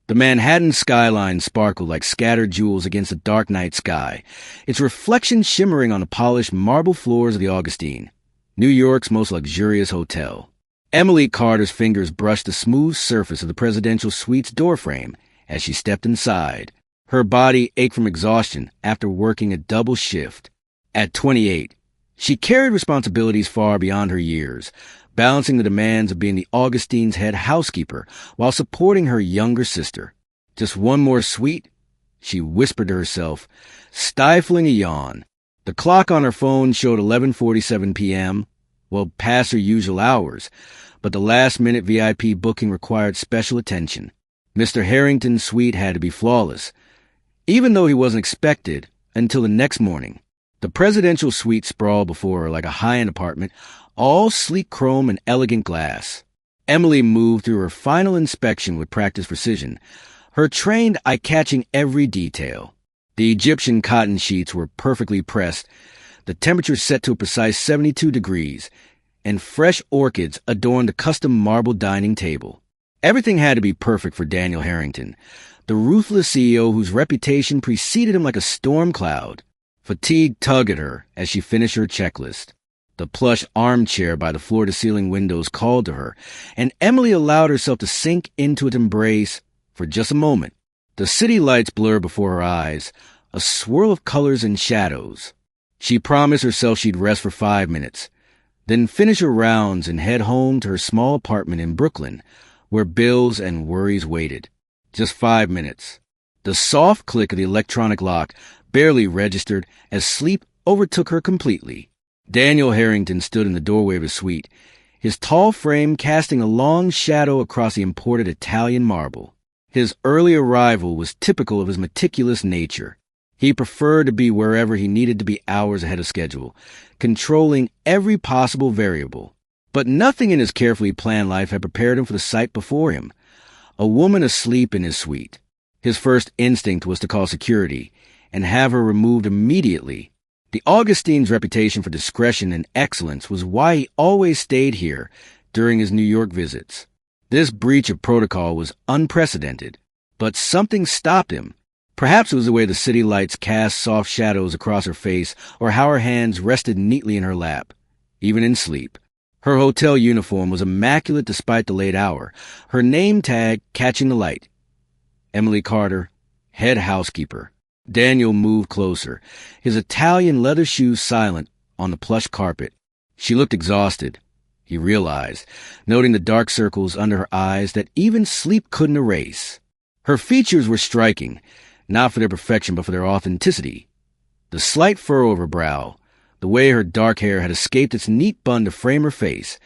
The Manhattan skyline sparkled like scattered jewels against the dark night sky, its reflection shimmering on the polished marble floors of the Augustine, New York's most luxurious hotel. Emily Carter's fingers brushed the smooth surface of the presidential suite's doorframe as she stepped inside. Her body ached from exhaustion after working a double shift. At 28, she carried responsibilities far beyond her years, balancing the demands of being the Augustine's head housekeeper while supporting her younger sister. Just one more suite, she whispered to herself, stifling a yawn. The clock on her phone showed 11:47 p.m., well past her usual hours, but the last-minute VIP booking required special attention. Mr. Harrington's suite had to be flawless, even though he wasn't expected until the next morning. The presidential suite sprawled before her like a high-end apartment, all sleek chrome and elegant glass. Emily moved through her final inspection with practiced precision, her trained eye catching every detail. The Egyptian cotton sheets were perfectly pressed, the temperature set to a precise 72 degrees, and fresh orchids adorned the custom marble dining table. Everything had to be perfect for Daniel Harrington, the ruthless CEO whose reputation preceded him like a storm cloud. Fatigue tugged at her as she finished her checklist. The plush armchair by the floor-to-ceiling windows called to her, and Emily allowed herself to sink into its embrace for just a moment. The city lights blurred before her eyes, a swirl of colors and shadows. She promised herself she'd rest for 5 minutes, then finish her rounds and head home to her small apartment in Brooklyn, where bills and worries waited. Just 5 minutes. The soft click of the electronic lock barely registered as sleep overtook her completely. Daniel Harrington stood in the doorway of his suite, his tall frame casting a long shadow across the imported Italian marble. His early arrival was typical of his meticulous nature. He preferred to be wherever he needed to be hours ahead of schedule, controlling every possible variable. But nothing in his carefully planned life had prepared him for the sight before him. A woman asleep in his suite. His first instinct was to call security and have her removed immediately. The Augustine's reputation for discretion and excellence was why he always stayed here during his New York visits. This breach of protocol was unprecedented, but something stopped him. Perhaps it was the way the city lights cast soft shadows across her face or how her hands rested neatly in her lap, even in sleep. Her hotel uniform was immaculate despite the late hour, her name tag catching the light. Emily Carter, head housekeeper. Daniel moved closer, his Italian leather shoes silent on the plush carpet. She looked exhausted, he realized, noting the dark circles under her eyes that even sleep couldn't erase. Her features were striking, not for their perfection but for their authenticity. The slight furrow of her brow, the way her dark hair had escaped its neat bun to frame her face,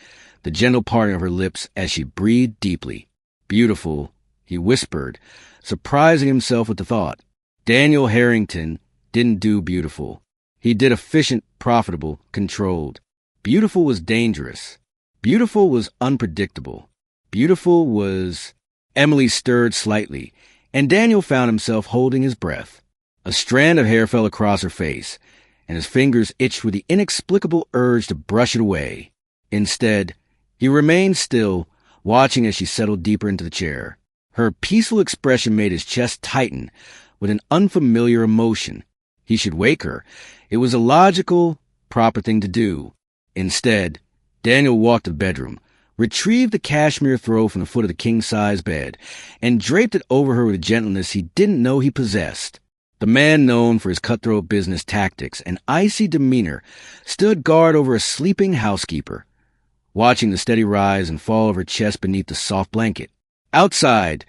the gentle parting of her lips as she breathed deeply. Beautiful, he whispered, surprising himself with the thought. Daniel Harrington didn't do beautiful. He did efficient, profitable, controlled. Beautiful was dangerous. Beautiful was unpredictable. Beautiful was... Emily stirred slightly, and Daniel found himself holding his breath. A strand of hair fell across her face, and his fingers itched with the inexplicable urge to brush it away. Instead, he remained still, watching as she settled deeper into the chair. Her peaceful expression made his chest tighten with an unfamiliar emotion. He should wake her. It was a logical, proper thing to do. Instead, Daniel walked to the bedroom, retrieved the cashmere throw from the foot of the king-size bed, and draped it over her with a gentleness he didn't know he possessed. The man known for his cutthroat business tactics and icy demeanor stood guard over a sleeping housekeeper, watching the steady rise and fall of her chest beneath the soft blanket. Outside,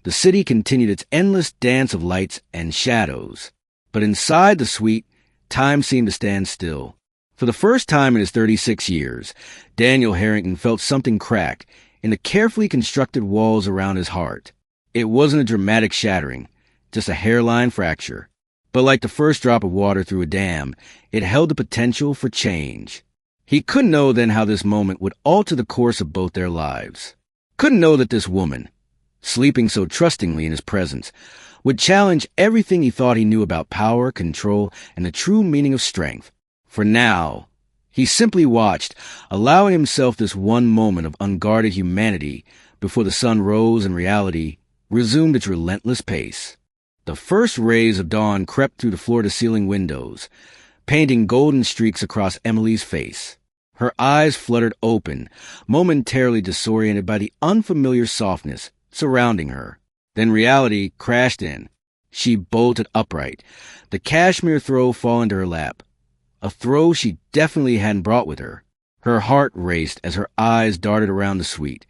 the city continued its endless dance of lights and shadows. But inside the suite, time seemed to stand still. For the first time in his 36 years, Daniel Harrington felt something crack in the carefully constructed walls around his heart. It wasn't a dramatic shattering, just a hairline fracture. But like the first drop of water through a dam, it held the potential for change. He couldn't know then how this moment would alter the course of both their lives. Couldn't know that this woman, sleeping so trustingly in his presence, would challenge everything he thought he knew about power, control, and the true meaning of strength. For now, he simply watched, allowing himself this one moment of unguarded humanity before the sun rose and reality resumed its relentless pace. The first rays of dawn crept through the floor-to-ceiling windows, painting golden streaks across Emily's face. Her eyes fluttered open, momentarily disoriented by the unfamiliar softness surrounding her. Then reality crashed in. She bolted upright, the cashmere throw falling to her lap, a throw she definitely hadn't brought with her. Her heart raced as her eyes darted around the suite,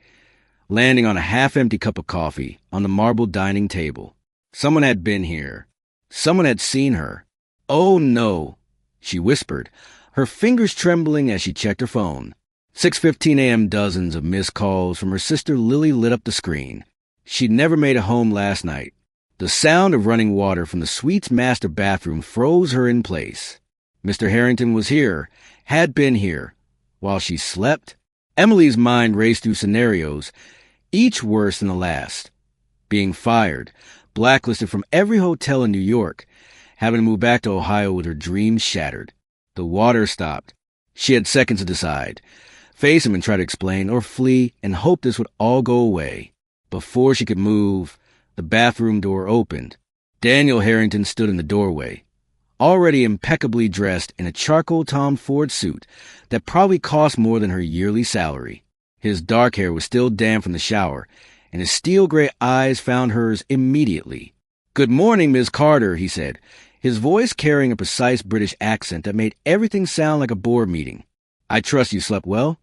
landing on a half-empty cup of coffee on the marble dining table. Someone had been here. Someone had seen her. "Oh, no," she whispered, her fingers trembling as she checked her phone. 6:15 a.m. Dozens of missed calls from her sister Lily lit up the screen. She'd never made it home last night. The sound of running water from the suite's master bathroom froze her in place. Mr. Harrington was here, had been here, while she slept. Emily's mind raced through scenarios, each worse than the last. Being fired, blacklisted from every hotel in New York, having to move back to Ohio with her dreams shattered. The water stopped. She had seconds to decide. Face him and try to explain, or flee and hope this would all go away. Before she could move, the bathroom door opened. Daniel Harrington stood in the doorway, already impeccably dressed in a charcoal Tom Ford suit that probably cost more than her yearly salary. His dark hair was still damp from the shower, and his steel-gray eyes found hers immediately. "Good morning, Miss Carter," he said, his voice carrying a precise British accent that made everything sound like a board meeting. "I trust you slept well?"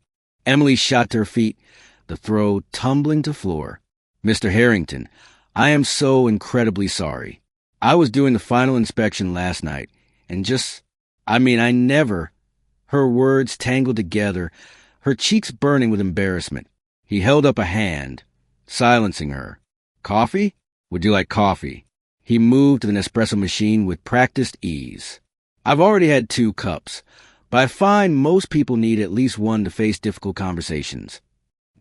Emily shot to her feet, the throw tumbling to floor. "Mr. Harrington, I am so incredibly sorry. I was doing the final inspection last night, and I never—" Her words tangled together, her cheeks burning with embarrassment. He held up a hand, silencing her. "Coffee? Would you like coffee?" He moved to the Nespresso machine with practiced ease. "I've already had 2 cups, but I find most people need at least one to face difficult conversations."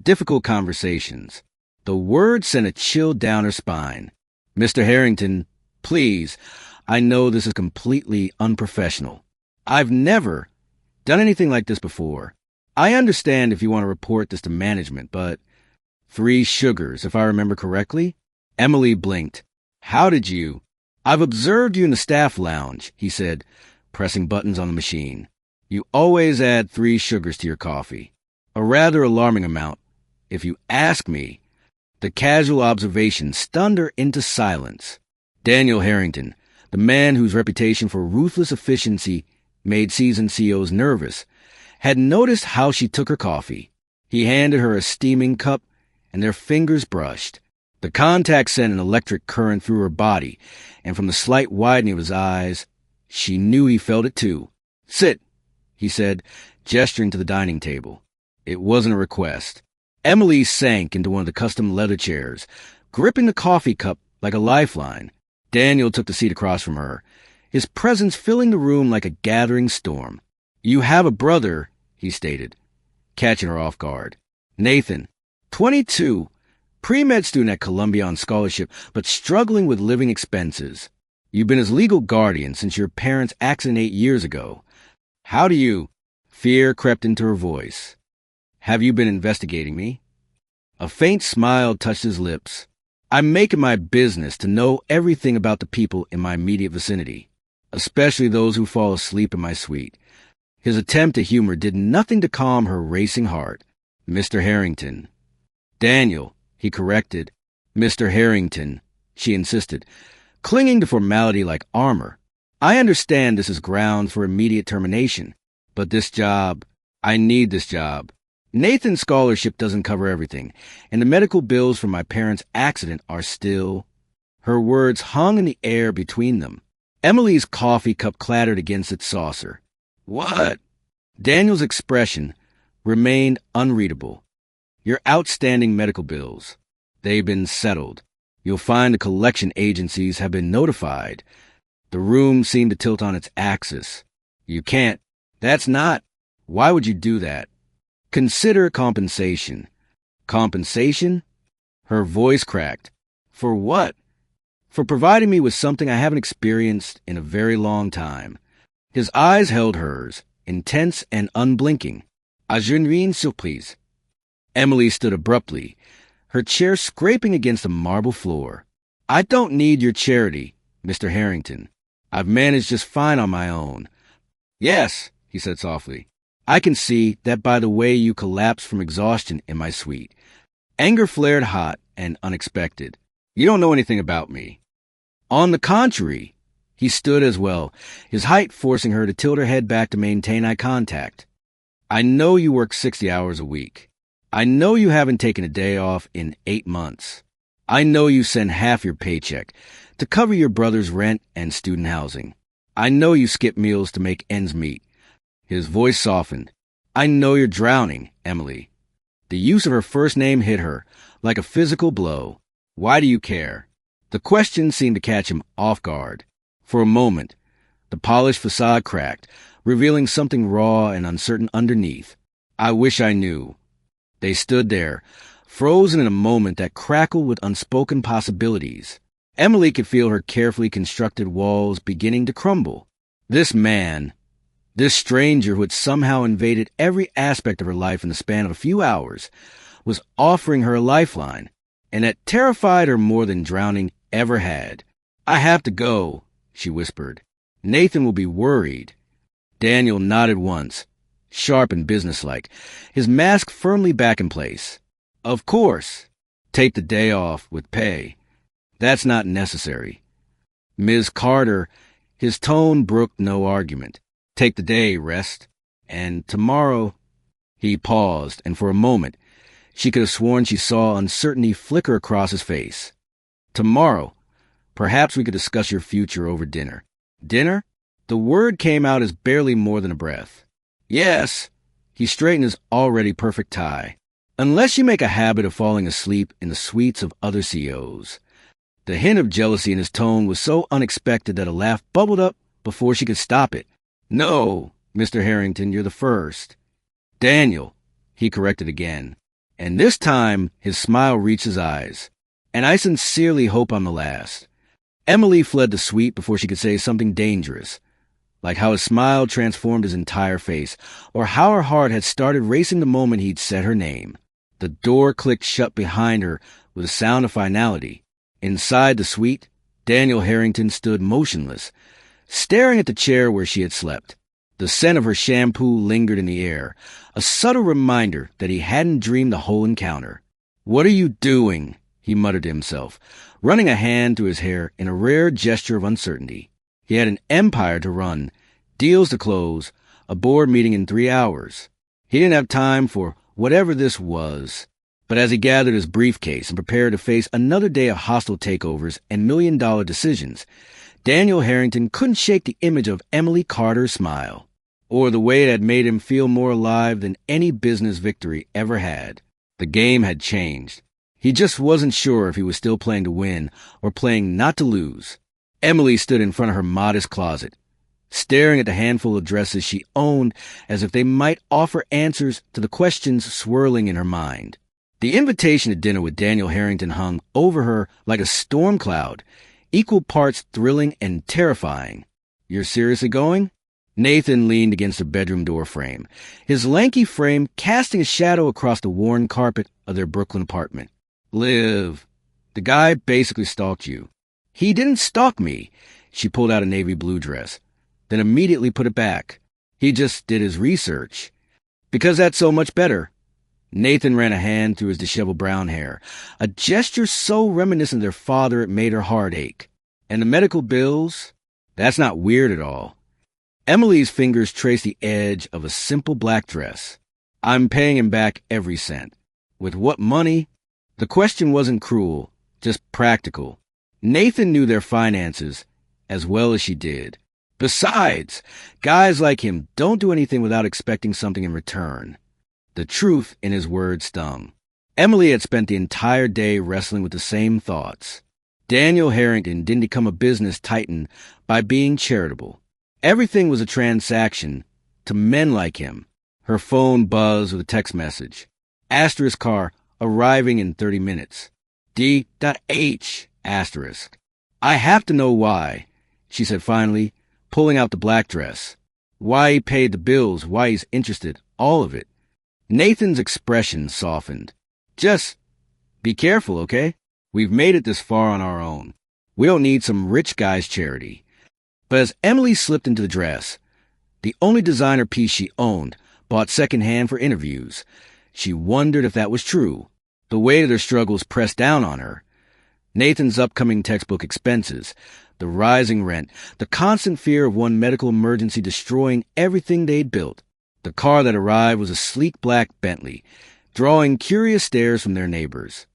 Difficult conversations. The word sent a chill down her spine. "Mr. Harrington, please, I know this is completely unprofessional. I've never done anything like this before. I understand if you want to report this to management, but 3 sugars, if I remember correctly?" Emily blinked. "How did you?" "I've observed you in the staff lounge," he said, pressing buttons on the machine. "You always add 3 sugars to your coffee. A rather alarming amount, if you ask me." The casual observation stunned her into silence. Daniel Harrington, the man whose reputation for ruthless efficiency made seasoned CEOs nervous, had noticed how she took her coffee. He handed her a steaming cup, and their fingers brushed. The contact sent an electric current through her body, and from the slight widening of his eyes, she knew he felt it too. "Sit," he said, gesturing to the dining table. It wasn't a request. Emily sank into one of the custom leather chairs, gripping the coffee cup like a lifeline. Daniel took the seat across from her, his presence filling the room like a gathering storm. "You have a brother," he stated, catching her off guard. "Nathan, 22, pre-med student at Columbia on scholarship, but struggling with living expenses. You've been his legal guardian since your parents' accident 8 years ago. How do you—" Fear crept into her voice. "Have you been investigating me?" A faint smile touched his lips. "I'm making my business to know everything about the people in my immediate vicinity, especially those who fall asleep in my suite." His attempt at humor did nothing to calm her racing heart. "Mr. Harrington." "Daniel," he corrected. "Mr. Harrington," she insisted, clinging to formality like armor. "I understand this is grounds for immediate termination, but this job, I need this job. Nathan's scholarship doesn't cover everything, and the medical bills from my parents' accident are still—" Her words hung in the air between them. Emily's coffee cup clattered against its saucer. "What?" Daniel's expression remained unreadable. "Your outstanding medical bills. They've been settled. You'll find the collection agencies have been notified." The room seemed to tilt on its axis. "You can't. That's not. Why would you do that?" "Consider compensation." "Compensation?" Her voice cracked. "For what?" "For providing me with something I haven't experienced in a very long time." His eyes held hers, intense and unblinking. "A genuine surprise." Emily stood abruptly, her chair scraping against the marble floor. "I don't need your charity, Mr. Harrington. I've managed just fine on my own." "Yes," he said softly. "I can see that by the way you collapsed from exhaustion in my suite." Anger flared hot and unexpected. "You don't know anything about me." On the contrary, he stood as well, his height forcing her to tilt her head back to maintain eye contact. "I know you work 60 hours a week. I know you haven't taken a day off in 8 months. I know you send half your paycheck to cover your brother's rent and student housing. I know you skip meals to make ends meet." His voice softened. "I know you're drowning, Emily." The use of her first name hit her like a physical blow. "Why do you care?" The question seemed to catch him off guard. For a moment, the polished facade cracked, revealing something raw and uncertain underneath. "I wish I knew." They stood there, frozen in a moment that crackled with unspoken possibilities. Emily could feel her carefully constructed walls beginning to crumble. This man, this stranger who had somehow invaded every aspect of her life in the span of a few hours, was offering her a lifeline, and that terrified her more than drowning ever had. "I have to go," she whispered. "Nathan will be worried." Daniel nodded once, sharp and businesslike, his mask firmly back in place. "Of course. Take the day off with pay. That's not necessary." "Ms. Carter," his tone brooked no argument. "Take the day, rest. And tomorrow—" He paused, and for a moment, she could have sworn she saw uncertainty flicker across his face. "Tomorrow, perhaps we could discuss your future over dinner." "Dinner?" The word came out as barely more than a breath. "Yes." He straightened his already perfect tie. "Unless you make a habit of falling asleep in the suites of other CEOs. The hint of jealousy in his tone was so unexpected that a laugh bubbled up before she could stop it. "No, Mr. Harrington, you're the first." "Daniel," he corrected again. And this time his smile reached his eyes. "And I sincerely hope I'm the last." Emily fled the suite before she could say something dangerous, like how his smile transformed his entire face, or how her heart had started racing the moment he'd said her name. The door clicked shut behind her with a sound of finality. Inside the suite, Daniel Harrington stood motionless, staring at the chair where she had slept. The scent of her shampoo lingered in the air, a subtle reminder that he hadn't dreamed the whole encounter. "What are you doing?" he muttered to himself, running a hand through his hair in a rare gesture of uncertainty. He had an empire to run, deals to close, a board meeting in 3 hours. He didn't have time for whatever this was. But as he gathered his briefcase and prepared to face another day of hostile takeovers and million-dollar decisions, Daniel Harrington couldn't shake the image of Emily Carter's smile, or the way it had made him feel more alive than any business victory ever had. The game had changed. He just wasn't sure if he was still playing to win or playing not to lose. Emily stood in front of her modest closet, staring at the handful of dresses she owned as if they might offer answers to the questions swirling in her mind. The invitation to dinner with Daniel Harrington hung over her like a storm cloud, equal parts thrilling and terrifying. "You're seriously going?" Nathan leaned against the bedroom door frame, his lanky frame casting a shadow across the worn carpet of their Brooklyn apartment. "Liv, the guy basically stalked you." "He didn't stalk me." She pulled out a navy blue dress, then immediately put it back. "He just did his research." "Because that's so much better." Nathan ran a hand through his disheveled brown hair, a gesture so reminiscent of their father it made her heart ache. "And the medical bills? That's not weird at all." Emily's fingers traced the edge of a simple black dress. "I'm paying him back every cent." "With what money?" The question wasn't cruel, just practical. Nathan knew their finances as well as she did. Besides, guys like him don't do anything without expecting something in return. The truth in his words stung. Emily had spent the entire day wrestling with the same thoughts. Daniel Harrington didn't become a business titan by being charitable. Everything was a transaction to men like him. Her phone buzzed with a text message. Asterisk car arriving in 30 minutes. D.H. Asterisk. "I have to know why," she said finally, pulling out the black dress. "Why he paid the bills, why he's interested, all of it." Nathan's expression softened. "Just Be careful, okay? We've made it this far on our own. We don't need some rich guy's charity. But as Emily slipped into the dress, the only designer piece she owned, bought secondhand for interviews, she wondered if that was true. The weight of their struggles pressed down on her. Nathan's upcoming textbook expenses, the rising rent, the constant fear of one medical emergency destroying everything they'd built. The car that arrived was a sleek black Bentley, drawing curious stares from their neighbors.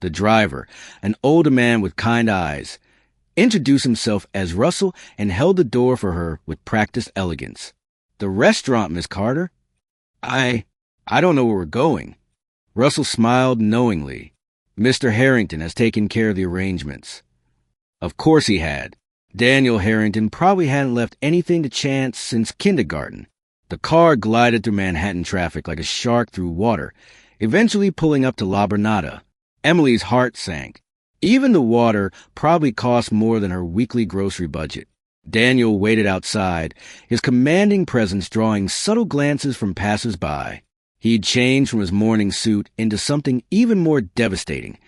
The driver, an older man with kind eyes, introduced himself as Russell and held the door for her with practiced elegance. "The restaurant, Miss Carter?" I don't know where we're going." Russell smiled knowingly. "Mr. Harrington has taken care of the arrangements." Of course he had. Daniel Harrington probably hadn't left anything to chance since kindergarten. The car glided through Manhattan traffic like a shark through water, eventually pulling up to La Bernada. Emily's heart sank. Even the water probably cost more than her weekly grocery budget. Daniel waited outside, his commanding presence drawing subtle glances from passers-by. He'd changed from his morning suit into something even more devastating,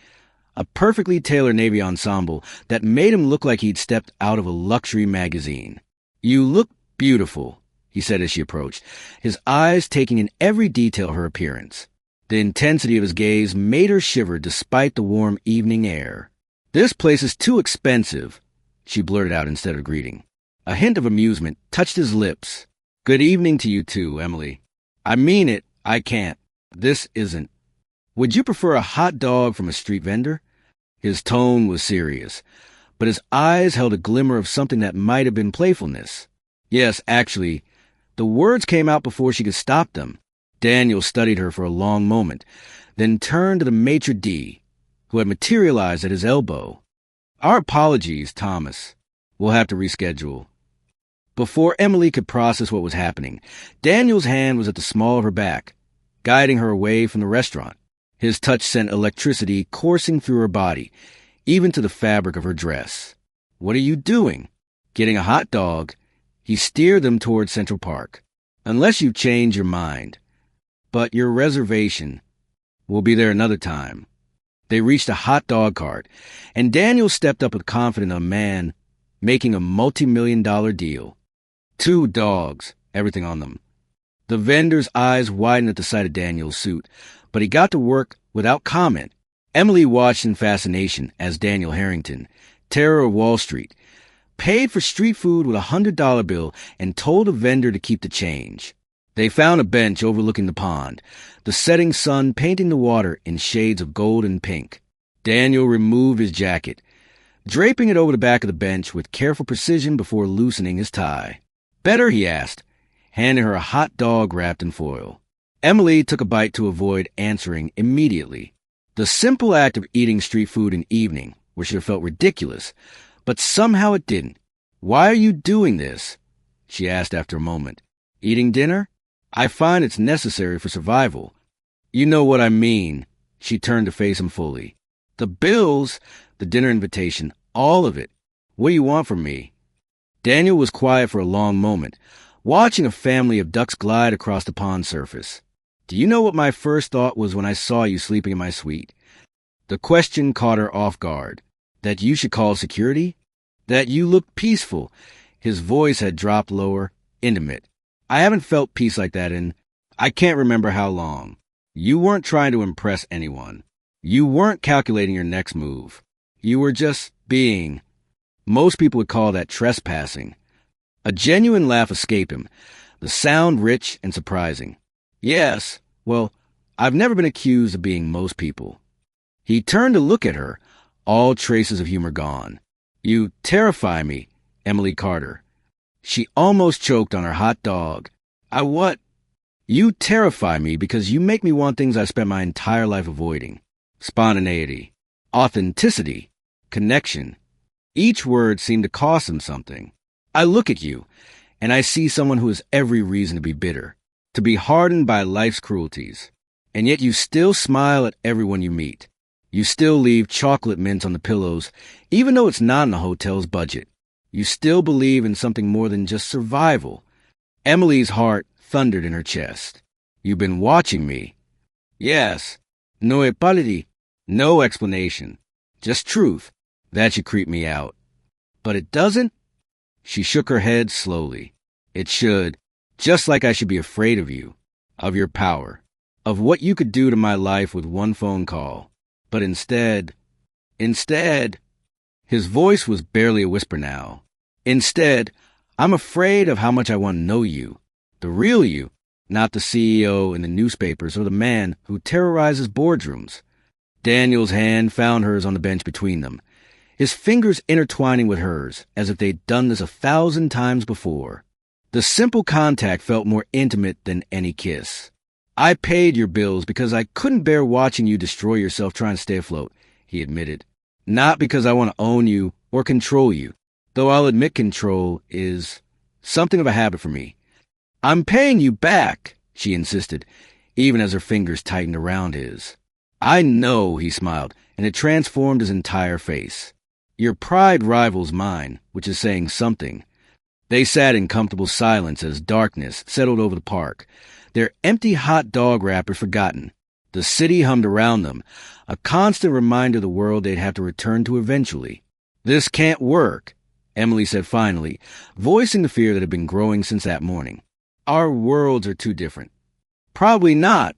a perfectly tailored navy ensemble that made him look like he'd stepped out of a luxury magazine. "You look beautiful," he said as she approached, his eyes taking in every detail of her appearance. The intensity of his gaze made her shiver despite the warm evening air. "This place is too expensive," she blurted out instead of greeting. A hint of amusement touched his lips. "Good evening to you too, Emily. I mean it, I can't. This isn't. Would you prefer a hot dog from a street vendor?" His tone was serious, but his eyes held a glimmer of something that might have been playfulness. "Yes, actually." The words came out before she could stop them. Daniel studied her for a long moment, then turned to the maitre d', who had materialized at his elbow. "Our apologies, Thomas. We'll have to reschedule." Before Emily could process what was happening, Daniel's hand was at the small of her back, guiding her away from the restaurant. His touch sent electricity coursing through her body, even to the fabric of her dress. "What are you doing?" "Getting a hot dog." He steered them toward Central Park. "Unless you've changed your mind. But your reservation. We'll be there another time." They reached a hot dog cart, and Daniel stepped up with confidence of a man making a multi-million-dollar deal. 2 dogs, everything on them. The vendor's eyes widened at the sight of Daniel's suit, but he got to work without comment. Emily watched in fascination as Daniel Harrington, terror of Wall Street, paid for street food with a $100 bill and told the vendor to keep the change. They found a bench overlooking the pond, the setting sun painting the water in shades of gold and pink. Daniel removed his jacket, draping it over the back of the bench with careful precision before loosening his tie. "Better?" he asked, handing her a hot dog wrapped in foil. Emily took a bite to avoid answering immediately. The simple act of eating street food in evening, where she felt ridiculous, but somehow it didn't. "Why are you doing this?" she asked after a moment. "Eating dinner? I find it's necessary for survival." "You know what I mean." She turned to face him fully. "The bills, the dinner invitation, all of it. What do you want from me?" Daniel was quiet for a long moment, watching a family of ducks glide across the pond surface. "Do you know what my first thought was when I saw you sleeping in my suite?" The question caught her off guard. "That you should call security? That you looked peaceful." His voice had dropped lower, intimate. "I haven't felt peace like that in, I can't remember how long. You weren't trying to impress anyone. You weren't calculating your next move. You were just being. Most people would call that trespassing." A genuine laugh escaped him, the sound rich and surprising. "Yes, well, I've never been accused of being most people." He turned to look at her, all traces of humor gone. "You terrify me, Emily Carter." She almost choked on her hot dog. "I what?" "You terrify me because you make me want things I've spent my entire life avoiding. Spontaneity, authenticity, connection." Each word seemed to cost him something. "I look at you, and I see someone who has every reason to be bitter, to be hardened by life's cruelties. And yet you still smile at everyone you meet. You still leave chocolate mints on the pillows, even though it's not in the hotel's budget. You still believe in something more than just survival." Emily's heart thundered in her chest. "You've been watching me." "Yes. No e palidi. No explanation. Just truth. That should creep me out. But it doesn't? She shook her head slowly. It should. Just like I should be afraid of you. Of your power. Of what you could do to my life with one phone call. But instead... His voice was barely a whisper now. Instead, I'm afraid of how much I want to know you. The real you. Not the CEO in the newspapers or the man who terrorizes boardrooms. Daniel's hand found hers on the bench between them, his fingers intertwining with hers as if they'd done this 1,000 times before. The simple contact felt more intimate than any kiss. I paid your bills because I couldn't bear watching you destroy yourself trying to stay afloat, he admitted. Not because I want to own you or control you, though I'll admit control is something of a habit for me. I'm paying you back, she insisted, even as her fingers tightened around his. I know, he smiled, and it transformed his entire face. Your pride rivals mine, which is saying something. They sat in comfortable silence as darkness settled over the park, their empty hot dog wrappers forgotten. The city hummed around them, a constant reminder of the world they'd have to return to eventually. This can't work, Emily said finally, voicing the fear that had been growing since that morning. Our worlds are too different. Probably not,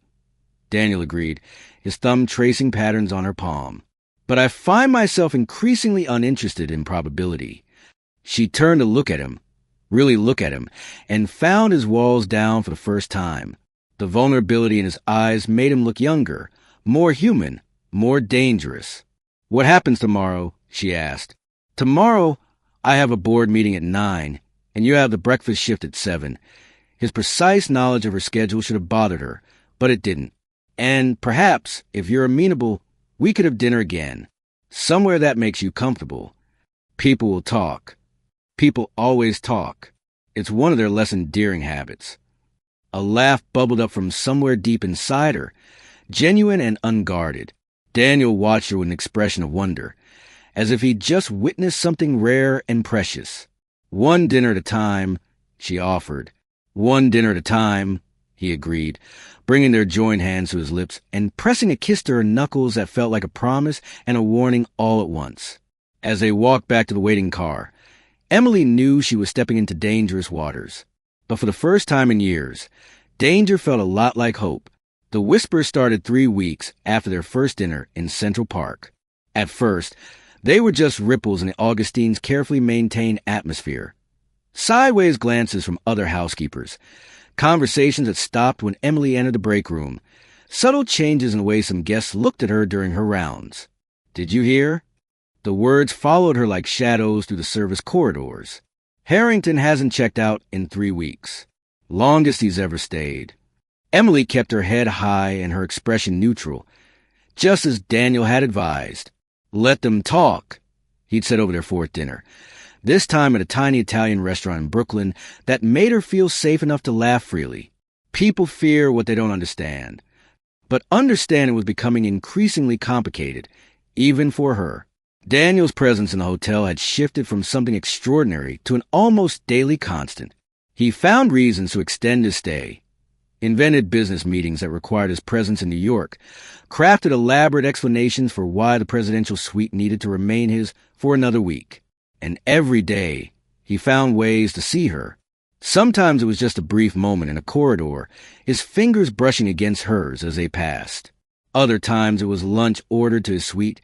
Daniel agreed, his thumb tracing patterns on her palm. But I find myself increasingly uninterested in probability. She turned to look at him, really look at him, and found his walls down for the first time. The vulnerability in his eyes made him look younger, more human, more dangerous. What happens tomorrow? She asked. Tomorrow, I have a board meeting at 9, and you have the breakfast shift at 7. His precise knowledge of her schedule should have bothered her, but it didn't. And perhaps, if you're amenable, we could have dinner again. Somewhere that makes you comfortable. People will talk. People always talk. It's one of their less endearing habits. A laugh bubbled up from somewhere deep inside her, genuine and unguarded. Daniel watched her with an expression of wonder, as if he'd just witnessed something rare and precious. One dinner at a time, she offered. One dinner at a time, he agreed, bringing their joined hands to his lips and pressing a kiss to her knuckles that felt like a promise and a warning all at once. As they walked back to the waiting car, Emily knew she was stepping into dangerous waters. But for the first time in years, danger felt a lot like hope. The whisper started 3 weeks after their first dinner in Central Park. At first, they were just ripples in the Augustine's carefully maintained atmosphere. Sideways glances from other housekeepers. Conversations that stopped when Emily entered the break room. Subtle changes in the way some guests looked at her during her rounds. Did you hear? The words followed her like shadows through the service corridors. Harrington hasn't checked out in 3 weeks. Longest he's ever stayed. Emily kept her head high and her expression neutral, just as Daniel had advised. Let them talk, he'd said over their 4th dinner. This time at a tiny Italian restaurant in Brooklyn that made her feel safe enough to laugh freely. People fear what they don't understand. But understanding was becoming increasingly complicated, even for her. Daniel's presence in the hotel had shifted from something extraordinary to an almost daily constant. He found reasons to extend his stay, invented business meetings that required his presence in New York, crafted elaborate explanations for why the presidential suite needed to remain his for another week. And every day, he found ways to see her. Sometimes it was just a brief moment in a corridor, his fingers brushing against hers as they passed. Other times it was lunch ordered to his suite,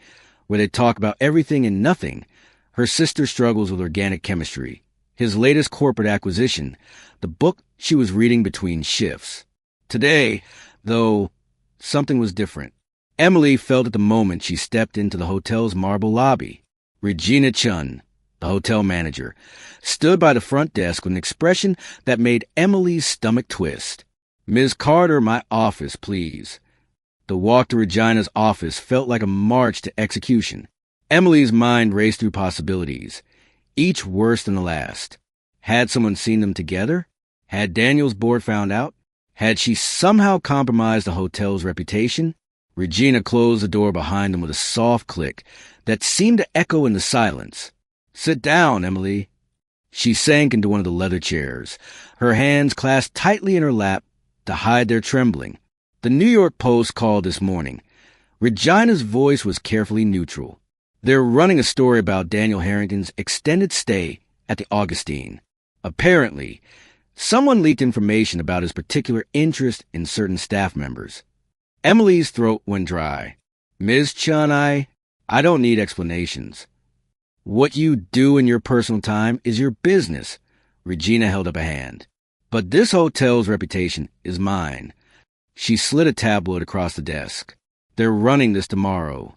where they'd talk about everything and nothing, her sister's struggles with organic chemistry, his latest corporate acquisition, the book she was reading between shifts. Today, though, something was different. Emily felt at the moment she stepped into the hotel's marble lobby. Regina Chun, the hotel manager, stood by the front desk with an expression that made Emily's stomach twist. Ms. Carter, my office, please. The walk to Regina's office felt like a march to execution. Emily's mind raced through possibilities, each worse than the last. Had someone seen them together? Had Daniel's board found out? Had she somehow compromised the hotel's reputation? Regina closed the door behind them with a soft click that seemed to echo in the silence. Sit down, Emily. She sank into one of the leather chairs, her hands clasped tightly in her lap to hide their trembling. The New York Post called this morning. Regina's voice was carefully neutral. They're running a story about Daniel Harrington's extended stay at the Augustine. Apparently, someone leaked information about his particular interest in certain staff members. Emily's throat went dry. Ms. Chun, I don't need explanations. What you do in your personal time is your business. Regina held up a hand. But this hotel's reputation is mine. She slid a tabloid across the desk. They're running this tomorrow.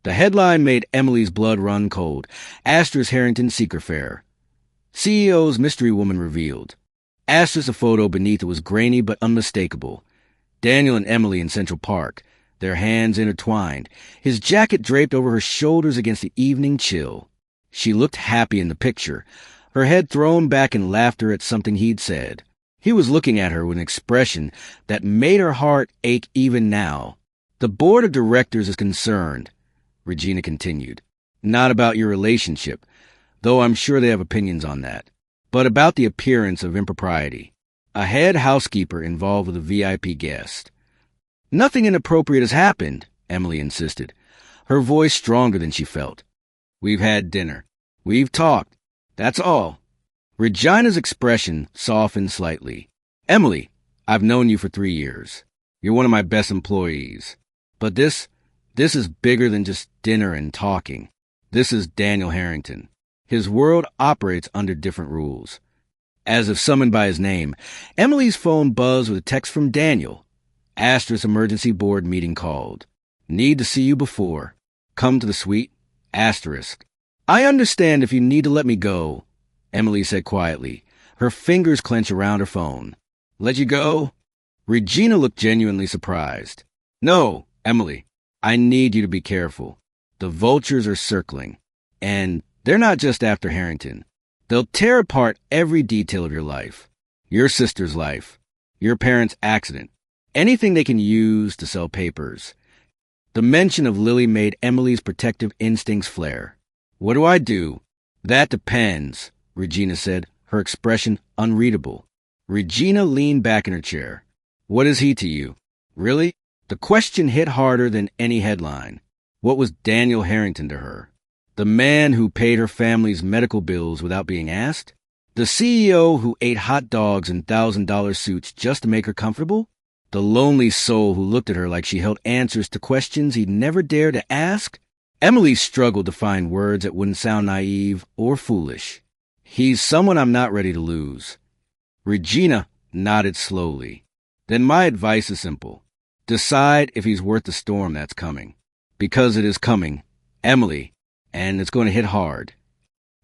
The headline made Emily's blood run cold. Asterisk Harrington Secret Fair. CEO's mystery woman revealed. Asterisk a photo beneath it was grainy but unmistakable. Daniel and Emily in Central Park, their hands intertwined, his jacket draped over her shoulders against the evening chill. She looked happy in the picture, her head thrown back in laughter at something he'd said. He was looking at her with an expression that made her heart ache even now. The board of directors is concerned, Regina continued. Not about your relationship, though I'm sure they have opinions on that, but about the appearance of impropriety. A head housekeeper involved with a VIP guest. Nothing inappropriate has happened, Emily insisted, her voice stronger than she felt. We've had dinner. We've talked. That's all. Regina's expression softened slightly. Emily, I've known you for 3 years. You're one of my best employees. But this is bigger than just dinner and talking. This is Daniel Harrington. His world operates under different rules. As if summoned by his name, Emily's phone buzzed with a text from Daniel. Asterisk emergency board meeting called. Need to see you before. Come to the suite. Asterisk. I understand if you need to let me go, Emily said quietly, her fingers clenched around her phone. Let you go? Regina looked genuinely surprised. No, Emily, I need you to be careful. The vultures are circling, and they're not just after Harrington. They'll tear apart every detail of your life. Your sister's life. Your parents' accident. Anything they can use to sell papers. The mention of Lily made Emily's protective instincts flare. What do I do? That depends, Regina said, her expression unreadable. Regina leaned back in her chair. What is he to you? Really? The question hit harder than any headline. What was Daniel Harrington to her? The man who paid her family's medical bills without being asked? The CEO who ate hot dogs in $1,000 suits just to make her comfortable? The lonely soul who looked at her like she held answers to questions he'd never dared to ask? Emily struggled to find words that wouldn't sound naive or foolish. He's someone I'm not ready to lose. Regina nodded slowly. Then my advice is simple. Decide if he's worth the storm that's coming. Because it is coming, Emily, and it's going to hit hard.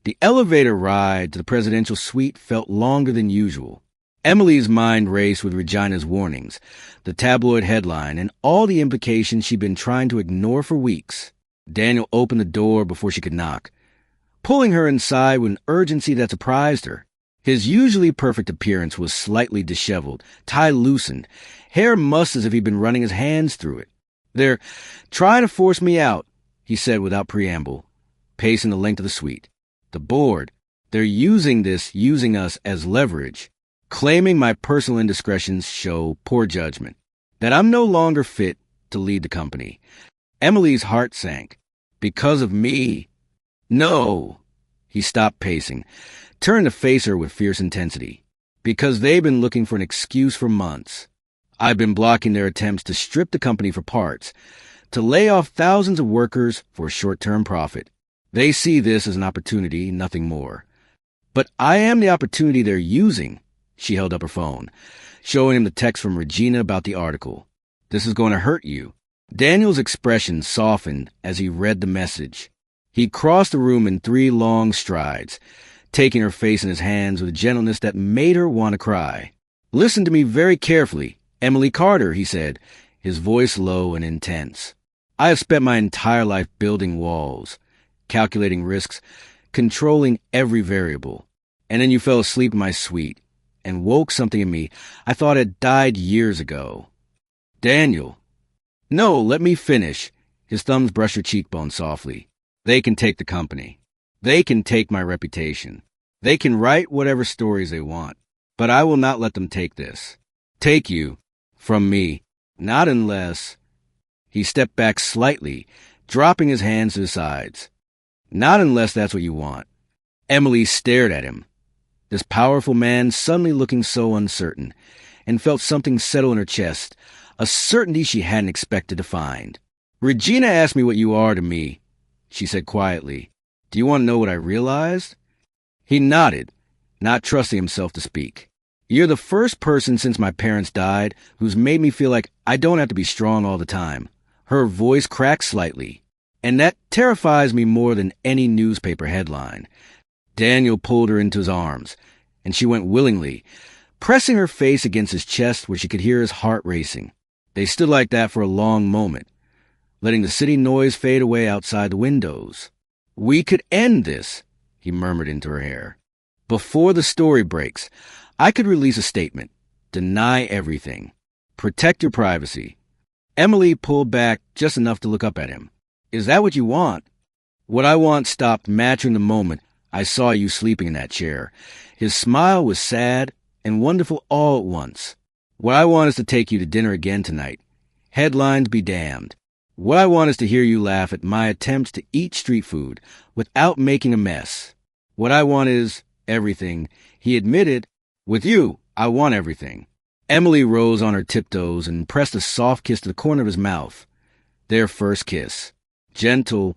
The elevator ride to the presidential suite felt longer than usual. Emily's mind raced with Regina's warnings, the tabloid headline, and all the implications she'd been trying to ignore for weeks. Daniel opened the door before she could knock, pulling her inside with an urgency that surprised her. His usually perfect appearance was slightly disheveled, tie loosened, hair mussed as if he'd been running his hands through it. They're trying to force me out, he said without preamble, pacing the length of the suite. The board, they're using us as leverage, claiming my personal indiscretions show poor judgment, that I'm no longer fit to lead the company. Emily's heart sank. Because of me? No. He stopped pacing, turned to face her with fierce intensity. Because they've been looking for an excuse for months. I've been blocking their attempts to strip the company for parts, to lay off thousands of workers for a short-term profit. They see this as an opportunity, nothing more. But I am the opportunity they're using. She held up her phone, showing him the text from Regina about the article. This is going to hurt you. Daniel's expression softened as he read the message. He crossed the room in 3 long strides, taking her face in his hands with a gentleness that made her want to cry. Listen to me very carefully, Emily Carter, he said, his voice low and intense. I have spent my entire life building walls, calculating risks, controlling every variable. And then you fell asleep in my suite and woke something in me I thought had died years ago. Daniel. No, let me finish. His thumbs brushed her cheekbone softly. They can take the company. They can take my reputation. They can write whatever stories they want. But I will not let them take this. Take you. From me. Not unless... He stepped back slightly, dropping his hands to his sides. Not unless that's what you want. Emily stared at him, this powerful man suddenly looking so uncertain, and felt something settle in her chest, a certainty she hadn't expected to find. "Regina asked me what you are to me," she said quietly. "Do you want to know what I realized?" He nodded, not trusting himself to speak. "You're the first person since my parents died who's made me feel like I don't have to be strong all the time." Her voice cracked slightly. "And that terrifies me more than any newspaper headline." Daniel pulled her into his arms, and she went willingly, pressing her face against his chest where she could hear his heart racing. They stood like that for a long moment, letting the city noise fade away outside the windows. "We could end this," he murmured into her hair. "Before the story breaks, I could release a statement. Deny everything. Protect your privacy." Emily pulled back just enough to look up at him. "Is that what you want?" "What I want stopped matching the moment I saw you sleeping in that chair." His smile was sad and wonderful all at once. "What I want is to take you to dinner again tonight. Headlines be damned. What I want is to hear you laugh at my attempts to eat street food without making a mess. What I want is everything," he admitted. "With you, I want everything." Emily rose on her tiptoes and pressed a soft kiss to the corner of his mouth. Their first kiss. Gentle,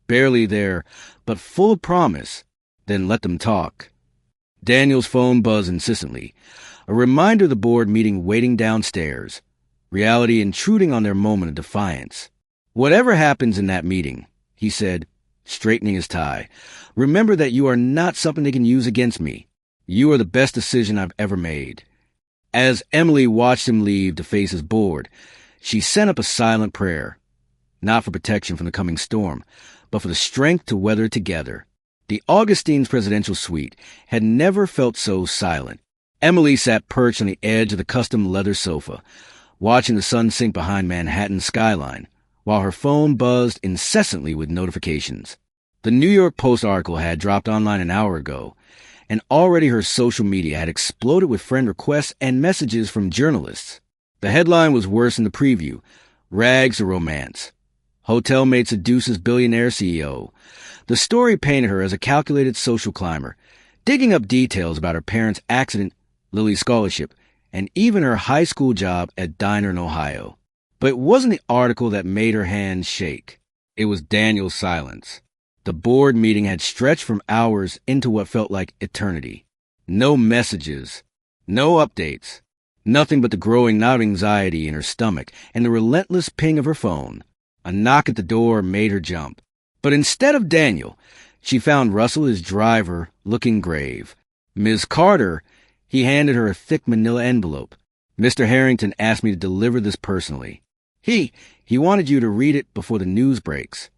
barely there, but full of promise. Then let them talk. Daniel's phone buzzed insistently, a reminder of the board meeting waiting downstairs, reality intruding on their moment of defiance. "Whatever happens in that meeting," he said, straightening his tie, "remember that you are not something they can use against me. You are the best decision I've ever made." As Emily watched him leave to face his board, she sent up a silent prayer, not for protection from the coming storm, but for the strength to weather it together. The Augustine's presidential suite had never felt so silent. Emily sat perched on the edge of the custom leather sofa, watching the sun sink behind Manhattan's skyline, while her phone buzzed incessantly with notifications. The New York Post article had dropped online an hour ago, and already her social media had exploded with friend requests and messages from journalists. The headline was worse than the preview: "Rags to Romance. Hotel mate seduces billionaire CEO." The story painted her as a calculated social climber, digging up details about her parents' accident, Lily's scholarship, and even her high school job at diner in Ohio. But it wasn't the article that made her hands shake. It was Daniel's silence. The board meeting had stretched from hours into what felt like eternity. No messages, no updates, nothing but the growing knot of anxiety in her stomach and the relentless ping of her phone. A knock at the door made her jump. But instead of Daniel, she found Russell, his driver, looking grave. "Ms. Carter," he handed her a thick manila envelope. "Mr. Harrington asked me to deliver this personally. He wanted you to read it before the news breaks."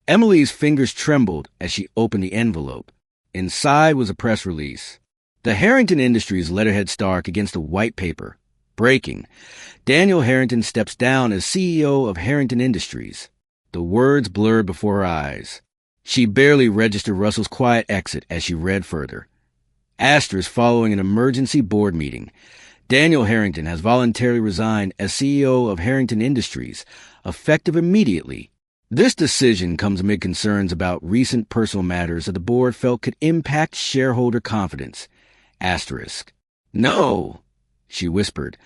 Emily's fingers trembled as she opened the envelope. Inside was a press release. The Harrington Industries letterhead stark against the white paper. Breaking. Daniel Harrington steps down as CEO of Harrington Industries. The words blurred before her eyes. She barely registered Russell's quiet exit as she read further. Asterisk following an emergency board meeting. Daniel Harrington has voluntarily resigned as CEO of Harrington Industries, effective immediately. This decision comes amid concerns about recent personal matters that the board felt could impact shareholder confidence. Asterisk. "No," she whispered,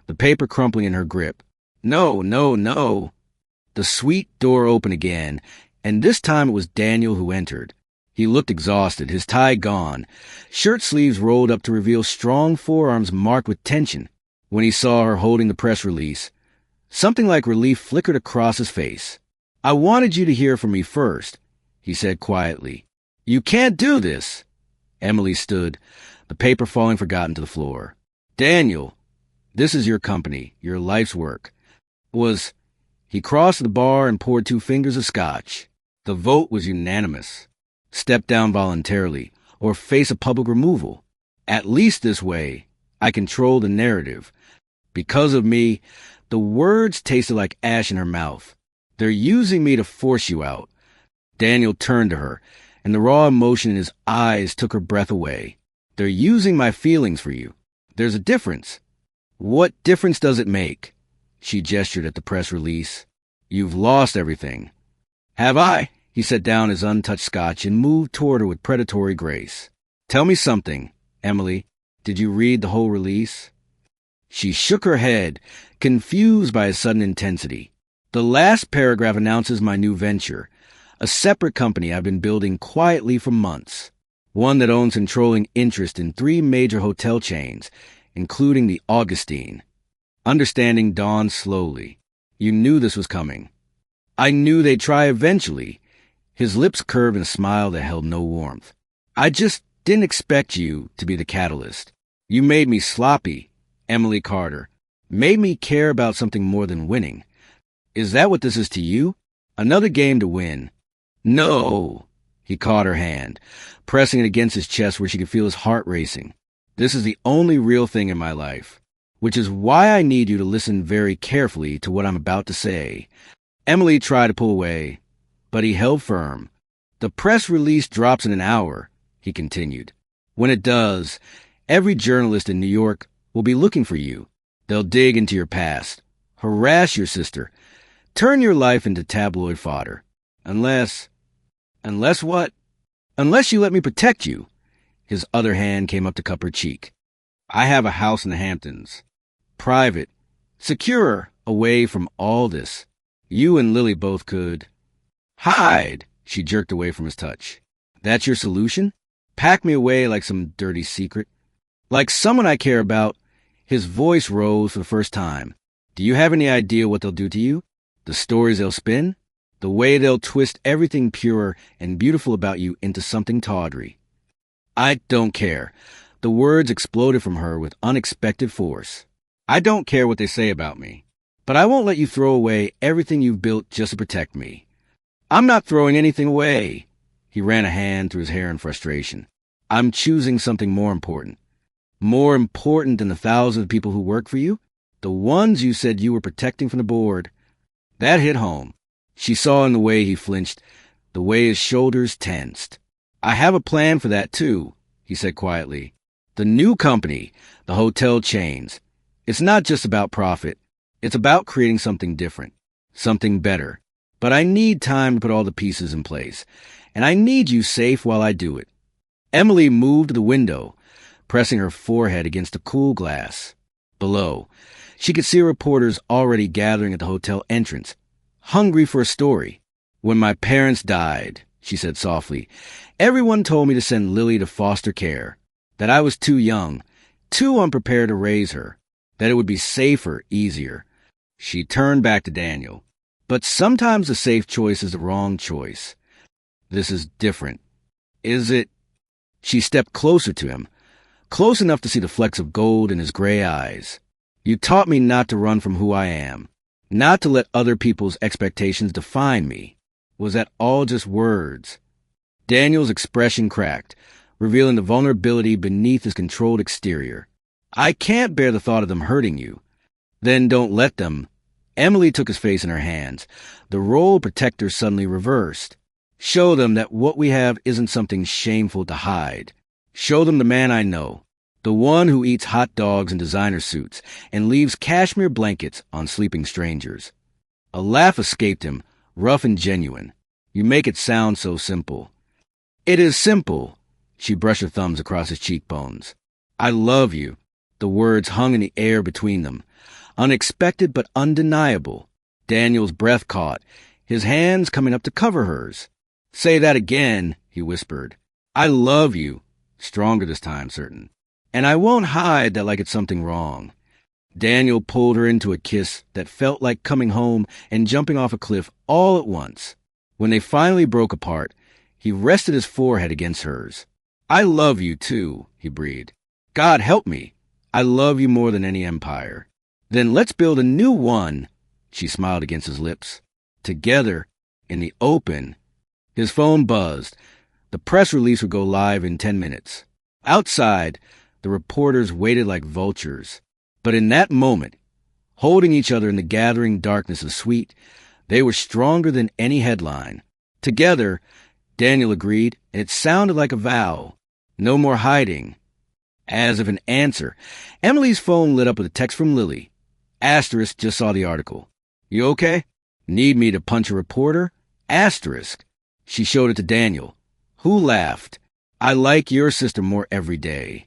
the paper crumpling in her grip. "No, no, no." The suite door opened again, and this time it was Daniel who entered. He looked exhausted, his tie gone, shirt sleeves rolled up to reveal strong forearms marked with tension. When he saw her holding the press release, something like relief flickered across his face. "I wanted you to hear from me first," he said quietly. "You can't do this." Emily stood, the paper falling forgotten to the floor. "Daniel, this is your company, your life's work." He crossed the bar and poured 2 fingers of scotch. The vote was unanimous. Step down voluntarily, or face a public removal. At least this way, I control the narrative. Because of me, the words tasted like ash in her mouth. "They're using me to force you out." Daniel turned to her, and the raw emotion in his eyes took her breath away. "They're using my feelings for you. There's a difference." "What difference does it make?" She gestured at the press release. You've lost everything. Have I? He set down his untouched scotch and moved toward her with predatory grace. Tell me something, Emily. Did you read the whole release? She shook her head, confused by his sudden intensity. The last paragraph announces my new venture, a separate company I've been building quietly for months, one that owns controlling interest in 3 major hotel chains, including the Augustine. Understanding dawned slowly. You knew this was coming. I knew they'd try eventually. His lips curved in a smile that held no warmth. I just didn't expect you to be the catalyst. You made me sloppy, Emily Carter. Made me care about something more than winning. Is that what this is to you? Another game to win. No! He caught her hand, pressing it against his chest where she could feel his heart racing. This is the only real thing in my life, which is why I need you to listen very carefully to what I'm about to say. Emily tried to pull away, but he held firm. The press release drops in an hour, he continued. When it does, every journalist in New York will be looking for you. They'll dig into your past, harass your sister, turn your life into tabloid fodder. Unless what? Unless you let me protect you. His other hand came up to cup her cheek. I have a house in the Hamptons. Private. Secure, away from all this. You and Lily both could. Hide, she jerked away from his touch. That's your solution? Pack me away like some dirty secret? Like someone I care about? His voice rose for the first time. Do you have any idea what they'll do to you? The stories they'll spin? The way they'll twist everything pure and beautiful about you into something tawdry. I don't care. The words exploded from her with unexpected force. I don't care what they say about me, but I won't let you throw away everything you've built just to protect me. I'm not throwing anything away. He ran a hand through his hair in frustration. I'm choosing something more important. More important than the thousands of people who work for you? The ones you said you were protecting from the board. That hit home. She saw in the way he flinched, the way his shoulders tensed. I have a plan for that, too, he said quietly. The new company, the hotel chains. It's not just about profit. It's about creating something different, something better. But I need time to put all the pieces in place, and I need you safe while I do it. Emily moved to the window, pressing her forehead against the cool glass. Below, she could see reporters already gathering at the hotel entrance, hungry for a story. When my parents died, she said softly, everyone told me to send Lily to foster care, that I was too young, too unprepared to raise her, that it would be safer, easier. She turned back to Daniel. But sometimes the safe choice is the wrong choice. This is different. Is it? She stepped closer to him, close enough to see the flecks of gold in his gray eyes. You taught me not to run from who I am, not to let other people's expectations define me. Was that all just words? Daniel's expression cracked, revealing the vulnerability beneath his controlled exterior. I can't bear the thought of them hurting you. Then don't let them. Emily took his face in her hands. The role of protector suddenly reversed. Show them that what we have isn't something shameful to hide. Show them the man I know, the one who eats hot dogs in designer suits and leaves cashmere blankets on sleeping strangers. A laugh escaped him, rough and genuine. You make it sound so simple. It is simple. She brushed her thumbs across his cheekbones. I love you. The words hung in the air between them. Unexpected but undeniable. Daniel's breath caught, his hands coming up to cover hers. Say that again, he whispered. I love you. Stronger this time, certain. And I won't hide that like it's something wrong. Daniel pulled her into a kiss that felt like coming home and jumping off a cliff all at once. When they finally broke apart, he rested his forehead against hers. I love you, too, he breathed. God help me. I love you more than any empire. Then let's build a new one, she smiled against his lips. Together, in the open. His phone buzzed. The press release would go live in 10 minutes. Outside, the reporters waited like vultures. But in that moment, holding each other in the gathering darkness of the suite, they were stronger than any headline. Together, Daniel agreed, and it sounded like a vow. No more hiding. As if an answer, Emily's phone lit up with a text from Lily. Asterisk just saw the article. You okay? Need me to punch a reporter? Asterisk. She showed it to Daniel, who laughed. I like your sister more every day.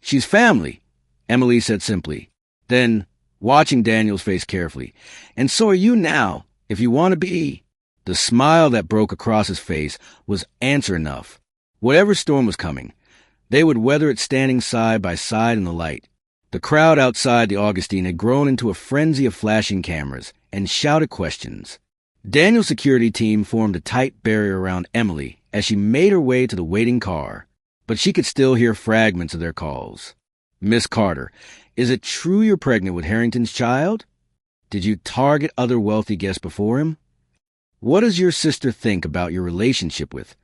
She's family, Emily said simply. Then, watching Daniel's face carefully, and so are you now, if you want to be. The smile that broke across his face was answer enough. Whatever storm was coming, they would weather it standing side by side in the light. The crowd outside the Augustine had grown into a frenzy of flashing cameras and shouted questions. Daniel's security team formed a tight barrier around Emily as she made her way to the waiting car, but she could still hear fragments of their calls. Miss Carter, is it true you're pregnant with Harrington's child? Did you target other wealthy guests before him? What does your sister think about your relationship with?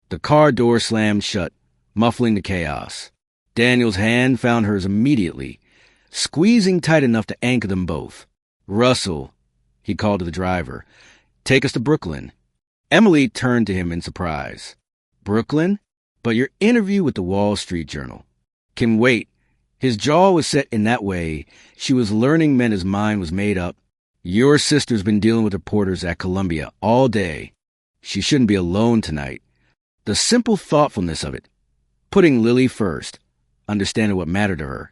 The car door slammed shut, muffling the chaos. Daniel's hand found hers immediately, squeezing tight enough to anchor them both. Russell, he called to the driver, take us to Brooklyn. Emily turned to him in surprise. Brooklyn? But your interview with the Wall Street Journal can wait. His jaw was set in that way she was learning meant his mind was made up. Your sister's been dealing with reporters at Columbia all day. She shouldn't be alone tonight. The simple thoughtfulness of it, putting Lily first, understanding what mattered to her,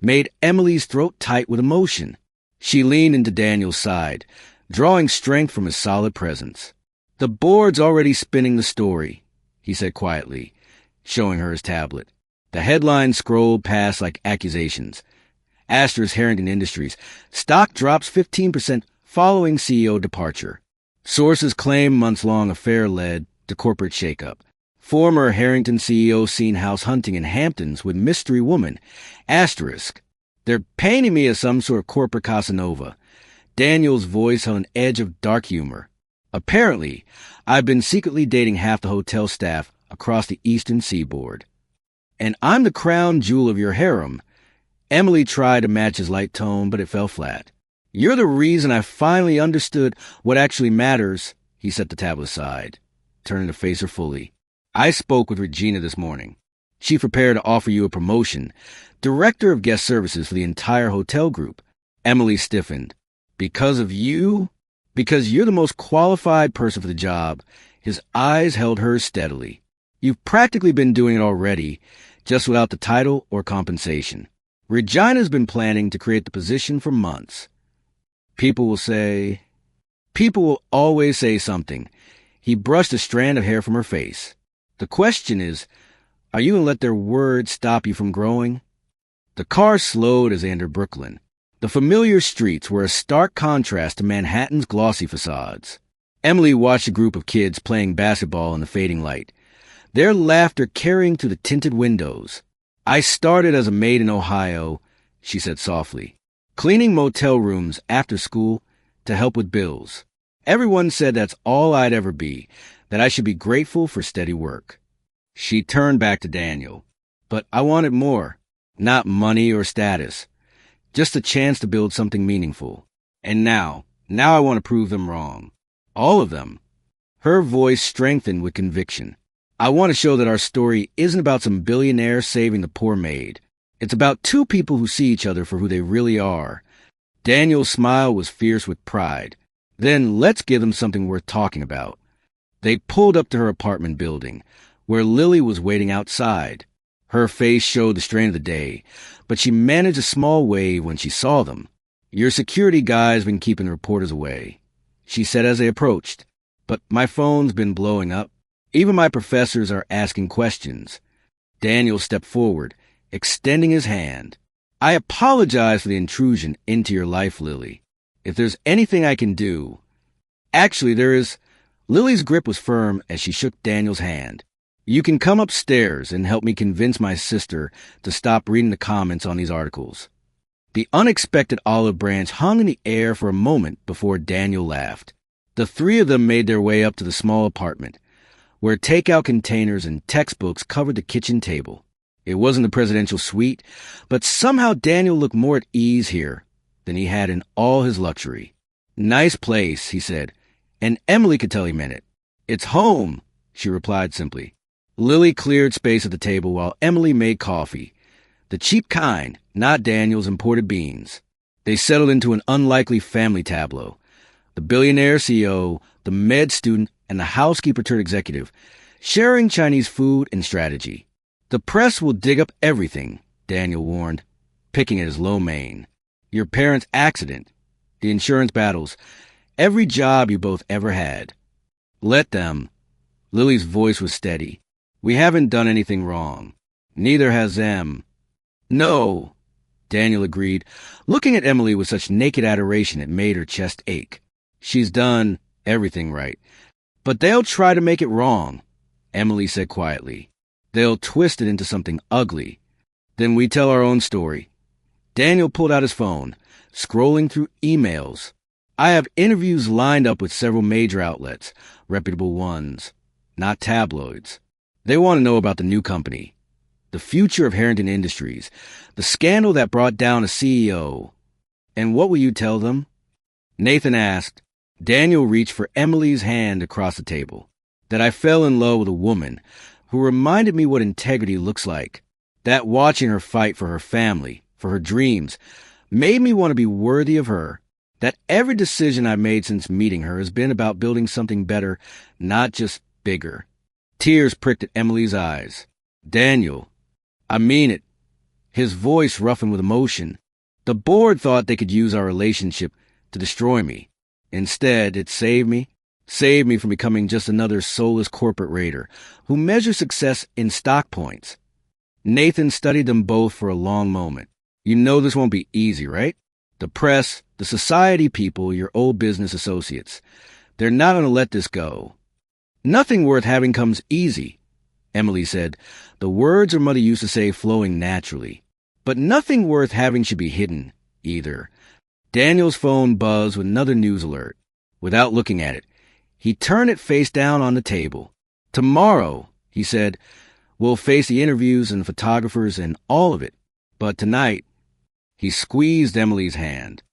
made Emily's throat tight with emotion. She leaned into Daniel's side, drawing strength from his solid presence. The board's already spinning the story, he said quietly, showing her his tablet. The headlines scrolled past like accusations. Astor's Harrington Industries. Stock drops 15% following CEO departure. Sources claim months-long affair led to corporate shakeup. Former Harrington CEO seen house hunting in Hamptons with mystery woman. Asterisk. They're painting me as some sort of corporate Casanova. Daniel's voice held an edge of dark humor. Apparently, I've been secretly dating half the hotel staff across the eastern seaboard. And I'm the crown jewel of your harem. Emily tried to match his light tone, but it fell flat. You're the reason I finally understood what actually matters, he set the tablet aside, turning to face her fully. I spoke with Regina this morning. She prepared to offer you a promotion, director of guest services for the entire hotel group. Emily stiffened. Because of you? Because you're the most qualified person for the job. His eyes held hers steadily. You've practically been doing it already, just without the title or compensation. Regina's been planning to create the position for months. People will always say something. He brushed a strand of hair from her face. The question is, are you going to let their words stop you from growing? The car slowed as they entered Brooklyn. The familiar streets were a stark contrast to Manhattan's glossy facades. Emily watched a group of kids playing basketball in the fading light, their laughter carrying through the tinted windows. I started as a maid in Ohio, she said softly, cleaning motel rooms after school to help with bills. Everyone said that's all I'd ever be, that I should be grateful for steady work. She turned back to Daniel. But I wanted more, not money or status, just a chance to build something meaningful. And now I want to prove them wrong. All of them. Her voice strengthened with conviction. I want to show that our story isn't about some billionaire saving the poor maid. It's about two people who see each other for who they really are. Daniel's smile was fierce with pride. Then let's give them something worth talking about. They pulled up to her apartment building, where Lily was waiting outside. Her face showed the strain of the day, but she managed a small wave when she saw them. Your security guy's been keeping the reporters away, she said as they approached. But my phone's been blowing up. Even my professors are asking questions. Daniel stepped forward, extending his hand. I apologize for the intrusion into your life, Lily. If there's anything I can do... Actually, there is... Lily's grip was firm as she shook Daniel's hand. You can come upstairs and help me convince my sister to stop reading the comments on these articles. The unexpected olive branch hung in the air for a moment before Daniel laughed. The three of them made their way up to the small apartment, where takeout containers and textbooks covered the kitchen table. It wasn't the presidential suite, but somehow Daniel looked more at ease here than he had in all his luxury. Nice place, he said, and Emily could tell he meant it. It's home, she replied simply. Lily cleared space at the table while Emily made coffee, the cheap kind, not Daniel's imported beans. They settled into an unlikely family tableau, The billionaire CEO, the med student, and the housekeeper turned executive, sharing Chinese food and strategy. The press will dig up everything, Daniel warned, picking at his low mane. Your parents' accident, the insurance battles, every job you both ever had. Let them. Lily's voice was steady. We haven't done anything wrong. Neither has them. No, Daniel agreed, looking at Emily with such naked adoration it made her chest ache. She's done everything right. But they'll try to make it wrong, Emily said quietly. They'll twist it into something ugly. Then we tell our own story. Daniel pulled out his phone, scrolling through emails. I have interviews lined up with several major outlets, reputable ones, not tabloids. They want to know about the new company, the future of Harrington Industries, the scandal that brought down a CEO. And what will you tell them? Nathan asked. Daniel reached for Emily's hand across the table. That I fell in love with a woman who reminded me what integrity looks like. That watching her fight for her family, for her dreams, made me want to be worthy of her. That every decision I've made since meeting her has been about building something better, not just bigger. Tears pricked at Emily's eyes. Daniel, I mean it. His voice roughened with emotion. The board thought they could use our relationship to destroy me. Instead, it saved me from becoming just another soulless corporate raider who measures success in stock points. Nathan studied them both for a long moment. You know this won't be easy, right? The press, the society people, your old business associates. They're not going to let this go. Nothing worth having comes easy, Emily said, the words her mother used to say flowing naturally. But nothing worth having should be hidden, either. Daniel's phone buzzed with another news alert. Without looking at it, he turned it face down on the table. Tomorrow, he said, we'll face the interviews and photographers and all of it. But tonight, he squeezed Emily's hand.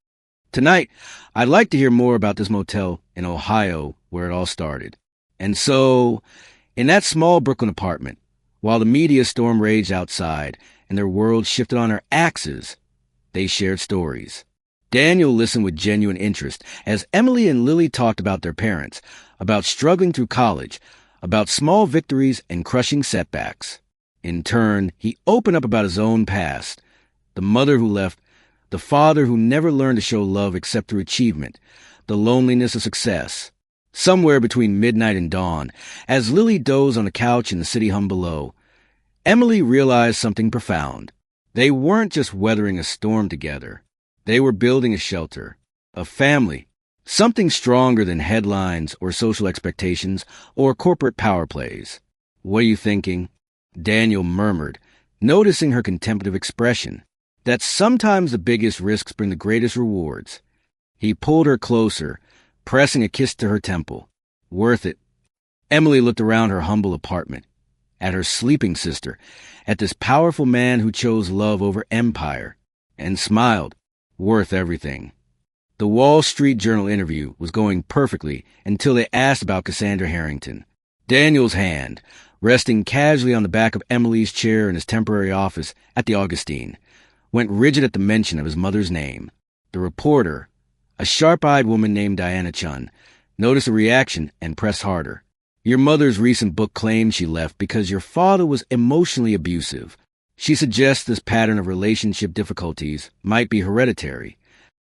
Tonight, I'd like to hear more about this motel in Ohio where it all started. And so, in that small Brooklyn apartment, while the media storm raged outside and their world shifted on their axes, they shared stories. Daniel listened with genuine interest as Emily and Lily talked about their parents, about struggling through college, about small victories and crushing setbacks. In turn, he opened up about his own past, the mother who left, the father who never learned to show love except through achievement, the loneliness of success. Somewhere between midnight and dawn, as Lily dozed on a couch in the city hum below, Emily realized something profound. They weren't just weathering a storm together. They were building a shelter, a family, something stronger than headlines or social expectations or corporate power plays. What are you thinking? Daniel murmured, noticing her contemplative expression. That sometimes the biggest risks bring the greatest rewards. He pulled her closer, pressing a kiss to her temple. Worth it. Emily looked around her humble apartment, at her sleeping sister, at this powerful man who chose love over empire, and smiled. Worth everything. The Wall Street Journal interview was going perfectly until they asked about Cassandra Harrington. Daniel's hand, resting casually on the back of Emily's chair in his temporary office at the Augustine, went rigid at the mention of his mother's name. The reporter, a sharp-eyed woman named Diana Chun, noticed a reaction and pressed harder. Your mother's recent book claims she left because your father was emotionally abusive. She suggests this pattern of relationship difficulties might be hereditary.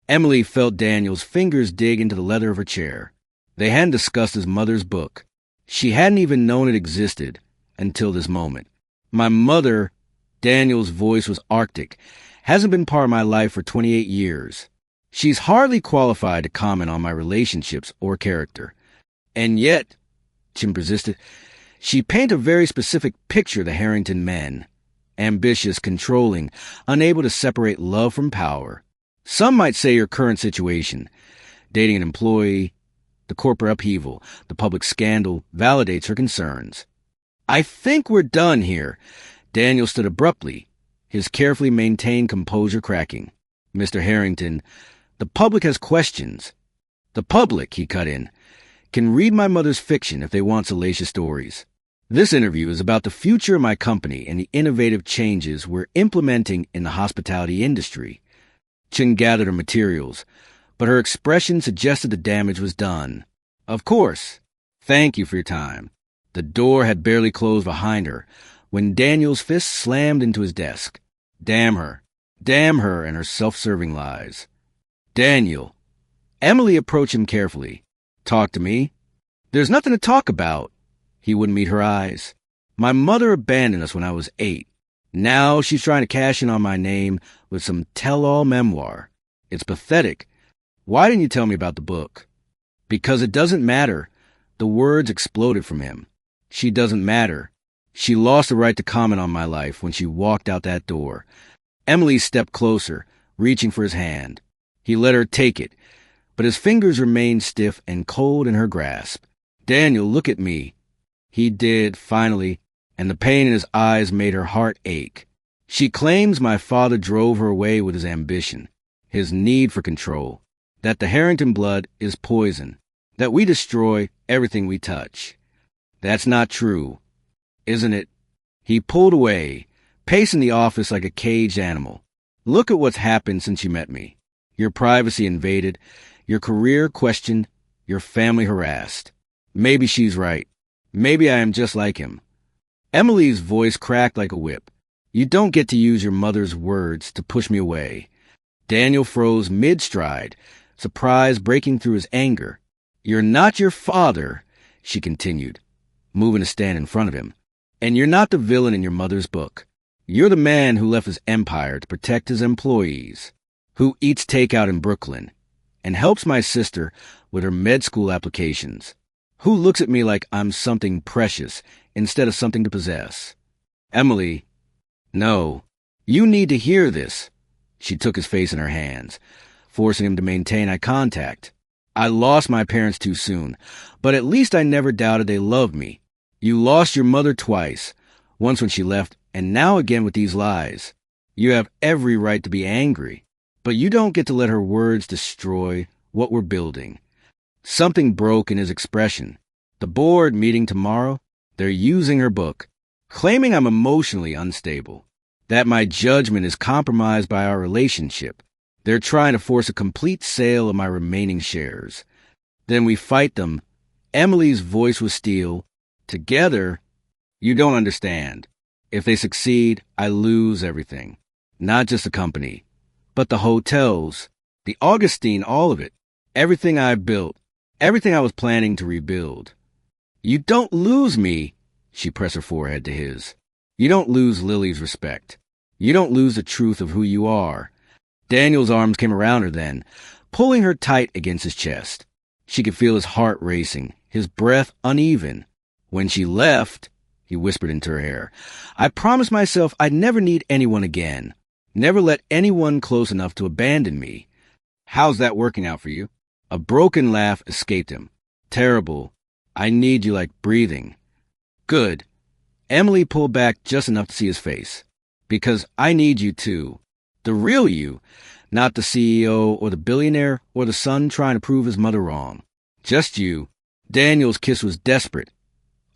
Emily felt Daniel's fingers dig into the leather of her chair. They hadn't discussed his mother's book. She hadn't even known it existed until this moment. My mother, Daniel's voice was arctic, hasn't been part of my life for 28 years. She's hardly qualified to comment on my relationships or character. And yet, Jim persisted, she painted a very specific picture of the Harrington men. Ambitious, controlling, unable to separate love from power. Some might say your current situation, dating an employee, the corporate upheaval, the public scandal, validates her concerns. I think we're done here. Daniel stood abruptly, his carefully maintained composure cracking. Mr. Harrington, the public has questions. The public, he cut in, can read my mother's fiction if they want salacious stories. This interview is about the future of my company and the innovative changes we're implementing in the hospitality industry. Chin gathered her materials, but her expression suggested the damage was done. Of course. Thank you for your time. The door had barely closed behind her when Daniel's fist slammed into his desk. Damn her. Damn her and her self-serving lies. Daniel. Emily approached him carefully. Talk to me. There's nothing to talk about. He wouldn't meet her eyes. My mother abandoned us when I was 8. Now she's trying to cash in on my name with some tell-all memoir. It's pathetic. Why didn't you tell me about the book? Because it doesn't matter. The words exploded from him. She doesn't matter. She lost the right to comment on my life when she walked out that door. Emily stepped closer, reaching for his hand. He let her take it, but his fingers remained stiff and cold in her grasp. Daniel, look at me. He did, finally, and the pain in his eyes made her heart ache. She claims my father drove her away with his ambition, his need for control, that the Harrington blood is poison, that we destroy everything we touch. That's not true, isn't it? He pulled away, pacing the office like a caged animal. Look at what's happened since you met me. Your privacy invaded, your career questioned, your family harassed. Maybe she's right. Maybe I am just like him. Emily's voice cracked like a whip. You don't get to use your mother's words to push me away. Daniel froze mid-stride, surprise breaking through his anger. You're not your father, she continued, moving to stand in front of him. And you're not the villain in your mother's book. You're the man who left his empire to protect his employees, who eats takeout in Brooklyn, and helps my sister with her med school applications, who looks at me like I'm something precious instead of something to possess. Emily, no, you need to hear this. She took his face in her hands, forcing him to maintain eye contact. I lost my parents too soon, but at least I never doubted they loved me. You lost your mother twice, once when she left, and now again with these lies. You have every right to be angry, but you don't get to let her words destroy what we're building. Something broke in his expression. The board meeting tomorrow, they're using her book, claiming I'm emotionally unstable, that my judgment is compromised by our relationship. They're trying to force a complete sale of my remaining shares. Then we fight them. Emily's voice was steel. Together, you don't understand. If they succeed, I lose everything. Not just the company, but the hotels, the Augustine, all of it. Everything I built, everything I was planning to rebuild. You don't lose me, she pressed her forehead to his. You don't lose Lily's respect. You don't lose the truth of who you are. Daniel's arms came around her then, pulling her tight against his chest. She could feel his heart racing, his breath uneven. When she left, he whispered into her hair, I promised myself I'd never need anyone again. Never let anyone close enough to abandon me. How's that working out for you? A broken laugh escaped him. Terrible. I need you like breathing. Good. Emily pulled back just enough to see his face. Because I need you too. The real you, not the CEO or the billionaire or the son trying to prove his mother wrong. Just you. Daniel's kiss was desperate,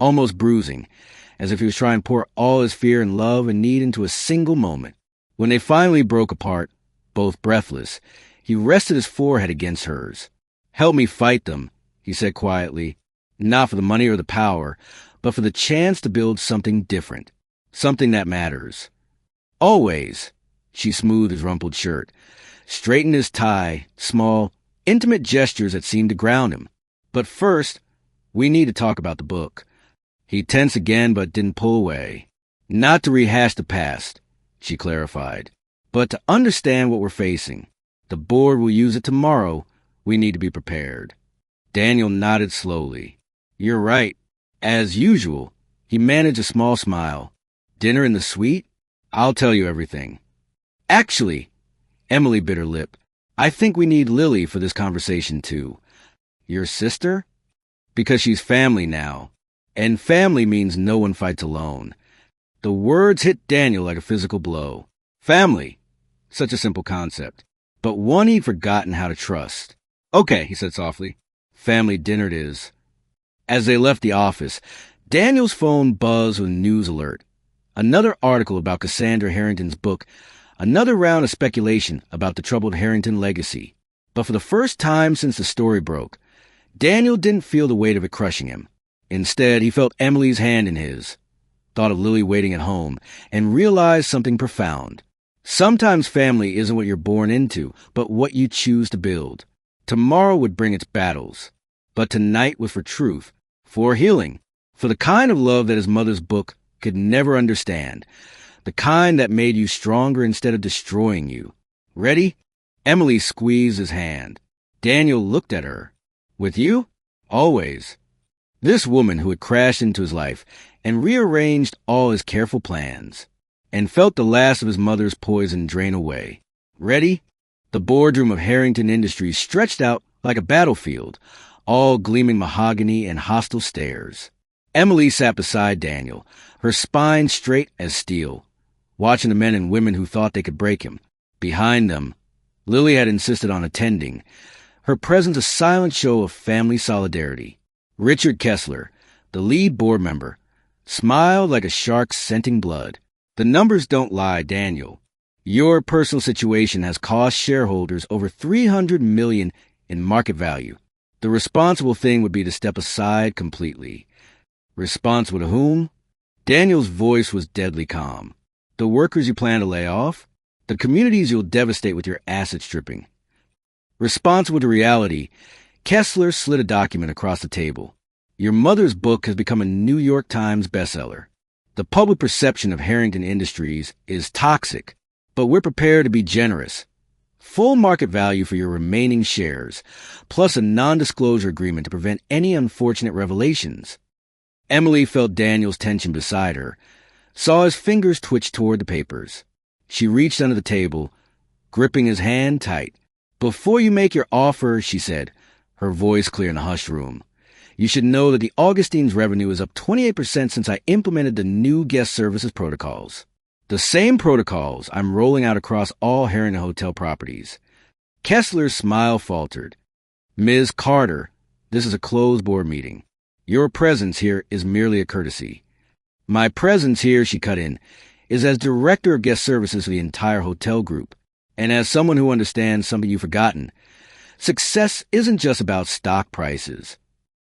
almost bruising, as if he was trying to pour all his fear and love and need into a single moment. When they finally broke apart, both breathless, he rested his forehead against hers. Help me fight them, he said quietly, not for the money or the power, but for the chance to build something different, something that matters. Always. She smoothed his rumpled shirt, straightened his tie, small, intimate gestures that seemed to ground him. But first, we need to talk about the book. He tensed again but didn't pull away. Not to rehash the past, she clarified, but to understand what we're facing. The board will use it tomorrow. We need to be prepared. Daniel nodded slowly. You're right. As usual, he managed a small smile. Dinner in the suite? I'll tell you everything. Actually, Emily bit her lip, I think we need Lily for this conversation too. Your sister? Because she's family now. And family means no one fights alone. The words hit Daniel like a physical blow. Family. Such a simple concept. But one he'd forgotten how to trust. Okay, he said softly. Family dinner it is. As they left the office, Daniel's phone buzzed with a news alert. Another article about Cassandra Harrington's book. Another round of speculation about the troubled Harrington legacy. But for the first time since the story broke, Daniel didn't feel the weight of it crushing him. Instead, he felt Emily's hand in his, thought of Lily waiting at home, and realized something profound. Sometimes family isn't what you're born into, but what you choose to build. Tomorrow would bring its battles, but tonight was for truth, for healing, for the kind of love that his mother's book could never understand, the kind that made you stronger instead of destroying you. Ready? Emily squeezed his hand. Daniel looked at her. With you? Always. This woman who had crashed into his life and rearranged all his careful plans, and felt the last of his mother's poison drain away. Ready? The boardroom of Harrington Industries stretched out like a battlefield, all gleaming mahogany and hostile stares. Emily sat beside Daniel, her spine straight as steel, watching the men and women who thought they could break him. Behind them, Lily had insisted on attending, her presence a silent show of family solidarity. Richard Kessler, the lead board member, smiled like a shark scenting blood. The numbers don't lie, Daniel. Your personal situation has cost shareholders over $300 million in market value. The responsible thing would be to step aside completely. Responsible to whom? Daniel's voice was deadly calm. The workers you plan to lay off? The communities you'll devastate with your asset stripping. Responsible to reality, Kessler slid a document across the table. Your mother's book has become a New York Times bestseller. The public perception of Harrington Industries is toxic, but we're prepared to be generous. Full market value for your remaining shares, plus a non-disclosure agreement to prevent any unfortunate revelations. Emily felt Daniel's tension beside her, saw his fingers twitch toward the papers. She reached under the table, gripping his hand tight. Before you make your offer, she said, her voice clear in the hushed room, you should know that the Augustine's revenue is up 28% since I implemented the new guest services protocols. The same protocols I'm rolling out across all Harrington Hotel properties. Kessler's smile faltered. Ms. Carter, this is a closed board meeting. Your presence here is merely a courtesy. My presence here, she cut in, is as director of guest services for the entire hotel group. And as someone who understands something you've forgotten, success isn't just about stock prices.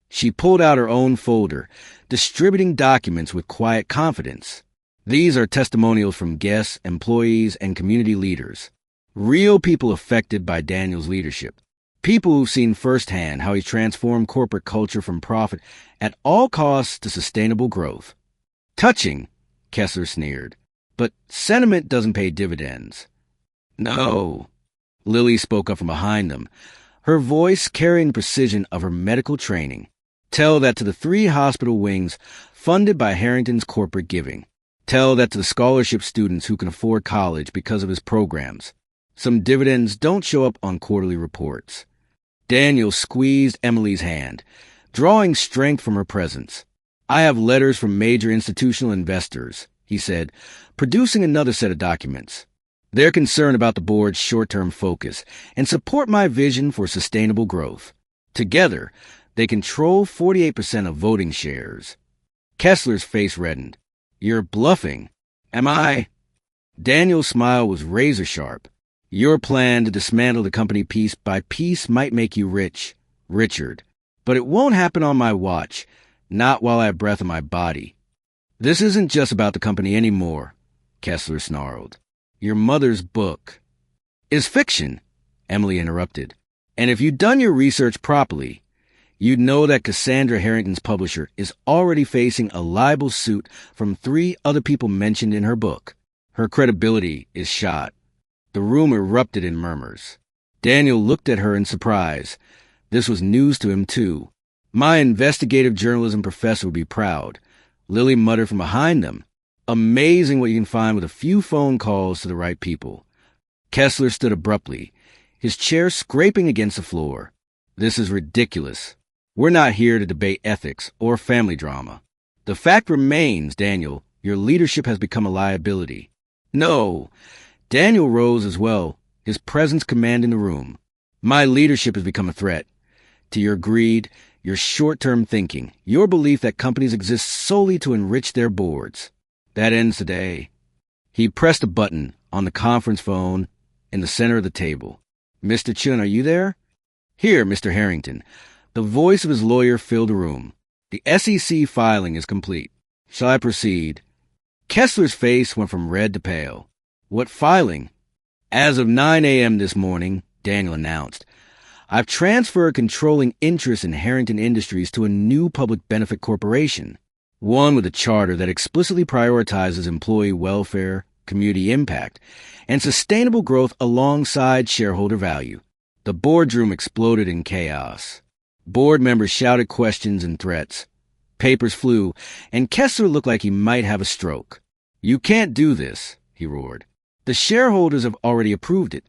She pulled out her own folder, distributing documents with quiet confidence. These are testimonials from guests, employees, and community leaders. Real people affected by Daniel's leadership. People who've seen firsthand how he transformed corporate culture from profit at all costs to sustainable growth. Touching, Kessler sneered. But sentiment doesn't pay dividends. No. Lily spoke up from behind them, her voice carrying the precision of her medical training. Tell that to the 3 hospital wings funded by Harrington's corporate giving. Tell that to the scholarship students who can afford college because of his programs. Some dividends don't show up on quarterly reports. Daniel squeezed Emily's hand, drawing strength from her presence. I have letters from major institutional investors, he said, producing another set of documents. They're concerned about the board's short-term focus and support my vision for sustainable growth. Together, they control 48% of voting shares. Kessler's face reddened. You're bluffing. Am I? Daniel's smile was razor-sharp. Your plan to dismantle the company piece by piece might make you rich, Richard. But it won't happen on my watch, not while I have breath in my body. This isn't just about the company anymore, Kessler snarled. Your mother's book is fiction, Emily interrupted. And if you'd done your research properly, you'd know that Cassandra Harrington's publisher is already facing a libel suit from 3 other people mentioned in her book. Her credibility is shot. The room erupted in murmurs. Daniel looked at her in surprise. This was news to him, too. My investigative journalism professor would be proud. Lily muttered from behind them. Amazing what you can find with a few phone calls to the right people. Kessler stood abruptly, his chair scraping against the floor. This is ridiculous. We're not here to debate ethics or family drama. The fact remains, Daniel, your leadership has become a liability. No. Daniel rose as well, his presence commanding the room. My leadership has become a threat. To your greed, your short-term thinking, your belief that companies exist solely to enrich their boards. That ends today. He pressed a button on the conference phone in the center of the table. Mr. Chun, are you there? Here, Mr. Harrington. The voice of his lawyer filled the room. The SEC filing is complete. Shall I proceed? Kessler's face went from red to pale. What filing? As of 9 a.m. this morning, Daniel announced, I've transferred controlling interest in Harrington Industries to a new public benefit corporation, one with a charter that explicitly prioritizes employee welfare, community impact, and sustainable growth alongside shareholder value. The boardroom exploded in chaos. Board members shouted questions and threats. Papers flew, and Kessler looked like he might have a stroke. You can't do this, he roared. The shareholders have already approved it.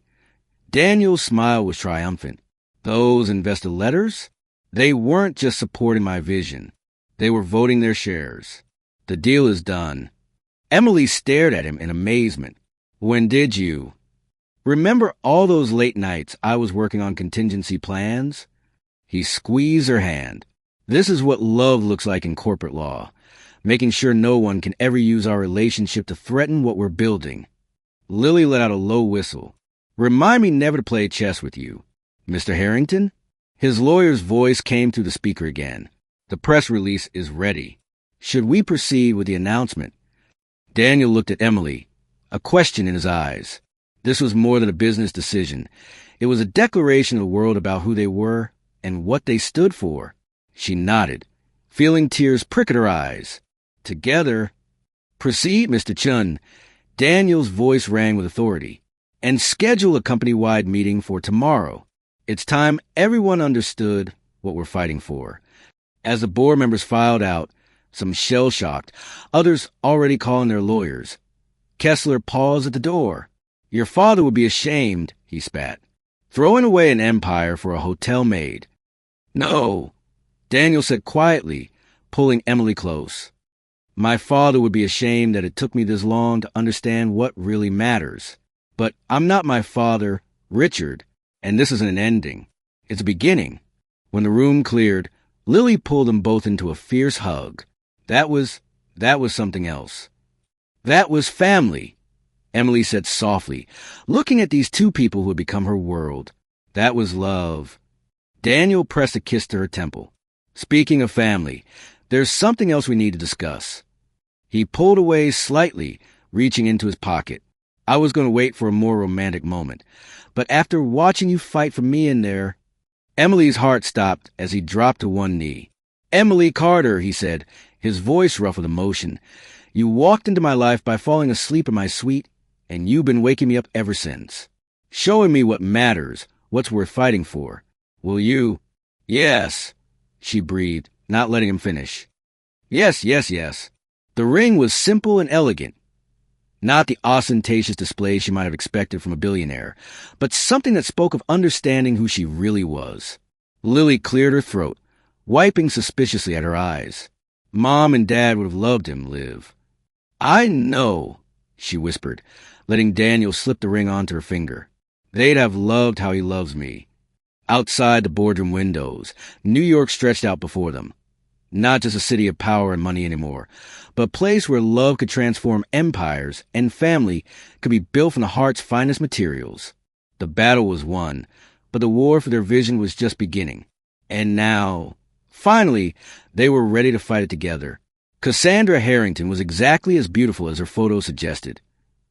Daniel's smile was triumphant. Those investor letters? They weren't just supporting my vision. They were voting their shares. The deal is done. Emily stared at him in amazement. When did you? Remember all those late nights I was working on contingency plans? He squeezed her hand. This is what love looks like in corporate law, making sure no one can ever use our relationship to threaten what we're building. Lily let out a low whistle. Remind me never to play chess with you. Mr. Harrington? His lawyer's voice came through the speaker again. The press release is ready. Should we proceed with the announcement? Daniel looked at Emily, a question in his eyes. This was more than a business decision. It was a declaration to the world about who they were and what they stood for. She nodded, feeling tears prick at her eyes. Together, proceed, Mr. Chun. Daniel's voice rang with authority. And schedule a company-wide meeting for tomorrow. It's time everyone understood what we're fighting for. As the board members filed out, some shell-shocked, others already calling their lawyers, Kessler paused at the door. Your father would be ashamed, he spat, throwing away an empire for a hotel maid. No, Daniel said quietly, pulling Emily close. My father would be ashamed that it took me this long to understand what really matters. But I'm not my father, Richard, and this isn't an ending. It's a beginning. When the room cleared, Lily pulled them both into a fierce hug. That was something else. That was family, Emily said softly, looking at these two people who had become her world. That was love. Daniel pressed a kiss to her temple. Speaking of family, there's something else we need to discuss. He pulled away slightly, reaching into his pocket. I was going to wait for a more romantic moment, but after watching you fight for me in there... Emily's heart stopped as he dropped to one knee. Emily Carter, he said, his voice rough with emotion. You walked into my life by falling asleep in my suite, and you've been waking me up ever since. Showing me what matters, what's worth fighting for. Will you? Yes, she breathed, not letting him finish. Yes. The ring was simple and elegant. Not the ostentatious display she might have expected from a billionaire, but something that spoke of understanding who she really was. Lily cleared her throat, wiping suspiciously at her eyes. Mom and Dad would have loved him, Liv. I know, she whispered, letting Daniel slip the ring onto her finger. They'd have loved how he loves me. Outside the boardroom windows, New York stretched out before them. Not just a city of power and money anymore, but a place where love could transform empires and family could be built from the heart's finest materials. The battle was won, but the war for their vision was just beginning. And now, finally, they were ready to fight it together. Cassandra Harrington was exactly as beautiful as her photo suggested,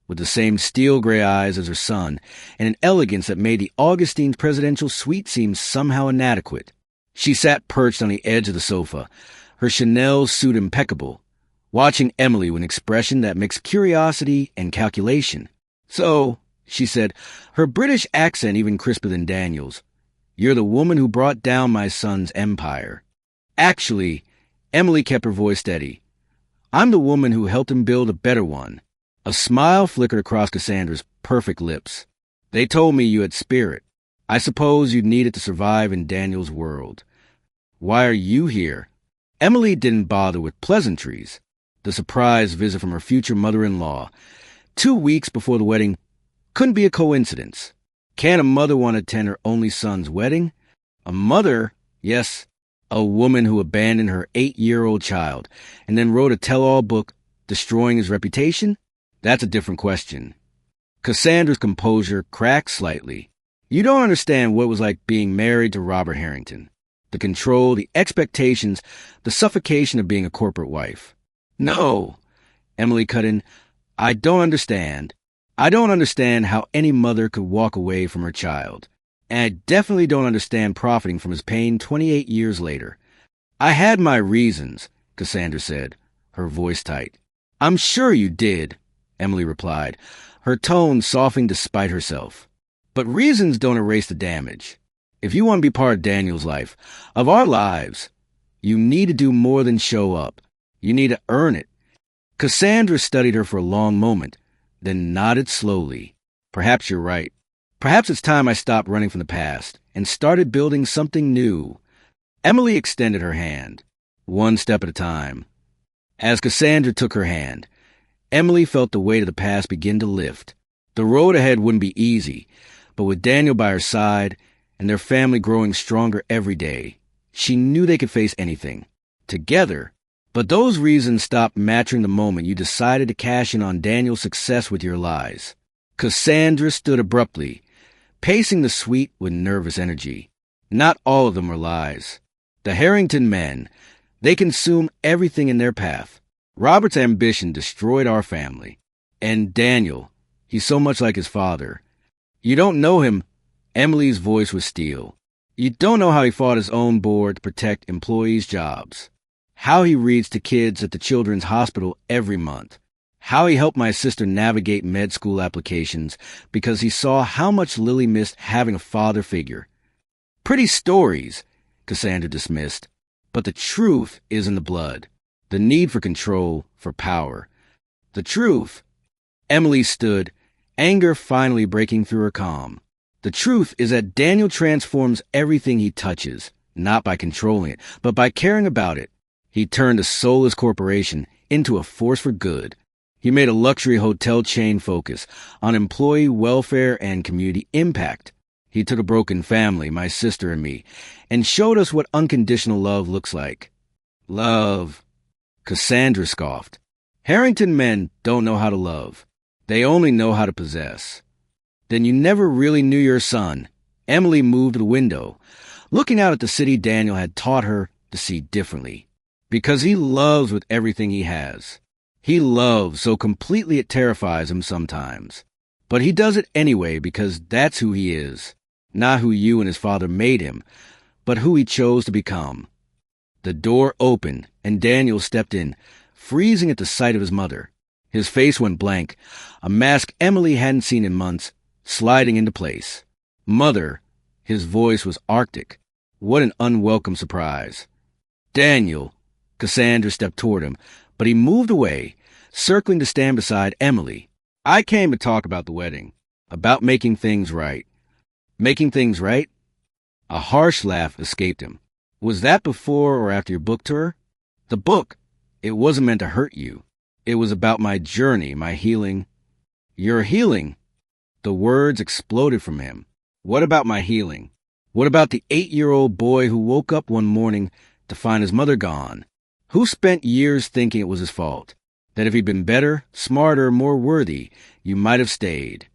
with the same steel-gray eyes as her son and an elegance that made the Augustine presidential suite seem somehow inadequate. She sat perched on the edge of the sofa, her Chanel suit impeccable, watching Emily with an expression that mixed curiosity and calculation. So, she said, her British accent even crisper than Daniel's, you're the woman who brought down my son's empire. Actually, Emily kept her voice steady. I'm the woman who helped him build a better one. A smile flickered across Cassandra's perfect lips. They told me you had spirit. I suppose you'd need it to survive in Daniel's world. Why are you here? Emily didn't bother with pleasantries. The surprise visit from her future mother-in-law, 2 weeks before the wedding, couldn't be a coincidence. Can't a mother want to attend her only son's wedding? A mother, yes, a woman who abandoned her 8-year-old child and then wrote a tell-all book destroying his reputation? That's a different question. Cassandra's composure cracked slightly. You don't understand what it was like being married to Robert Harrington. The control, the expectations, the suffocation of being a corporate wife. No, Emily cut in. I don't understand. I don't understand how any mother could walk away from her child. And I definitely don't understand profiting from his pain 28 years later. I had my reasons, Cassandra said, her voice tight. I'm sure you did, Emily replied, her tone softening despite herself. But reasons don't erase the damage. If you want to be part of Daniel's life, of our lives, you need to do more than show up. You need to earn it. Cassandra studied her for a long moment, then nodded slowly. Perhaps you're right. Perhaps it's time I stopped running from the past and started building something new. Emily extended her hand, one step at a time. As Cassandra took her hand, Emily felt the weight of the past begin to lift. The road ahead wouldn't be easy, but with Daniel by her side and their family growing stronger every day, she knew they could face anything. Together. But those reasons stopped matching the moment you decided to cash in on Daniel's success with your lies. Cassandra stood abruptly, pacing the suite with nervous energy. Not all of them were lies. The Harrington men, they consumed everything in their path. Robert's ambition destroyed our family. And Daniel, he's so much like his father. You don't know him. Emily's voice was steel. You don't know how he fought his own board to protect employees' jobs. How he reads to kids at the children's hospital every month. How he helped my sister navigate med school applications because he saw how much Lily missed having a father figure. Pretty stories, Cassandra dismissed, but the truth is in the blood. The need for control, for power. The truth. Emily stood, anger finally breaking through her calm. The truth is that Daniel transforms everything he touches, not by controlling it, but by caring about it. He turned a soulless corporation into a force for good. He made a luxury hotel chain focus on employee welfare and community impact. He took a broken family, my sister and me, and showed us what unconditional love looks like. Love. Cassandra scoffed. Harrington men don't know how to love. They only know how to possess. Then you never really knew your son. Emily moved to the window, looking out at the city Daniel had taught her to see differently. Because he loves with everything he has. He loves so completely it terrifies him sometimes. But he does it anyway because that's who he is. Not who you and his father made him, but who he chose to become. The door opened, and Daniel stepped in, freezing at the sight of his mother. His face went blank, a mask Emily hadn't seen in months, sliding into place. Mother, his voice was arctic. What an unwelcome surprise. Daniel. Cassandra stepped toward him, but he moved away, circling to stand beside Emily. I came to talk about the wedding, about making things right. Making things right? A harsh laugh escaped him. Was that before or after your book tour? The book. It wasn't meant to hurt you. It was about my journey, my healing. Your healing? The words exploded from him. What about my healing? What about the 8-year-old boy who woke up one morning to find his mother gone? Who spent years thinking it was his fault? That if he'd been better, smarter, more worthy, you might have stayed.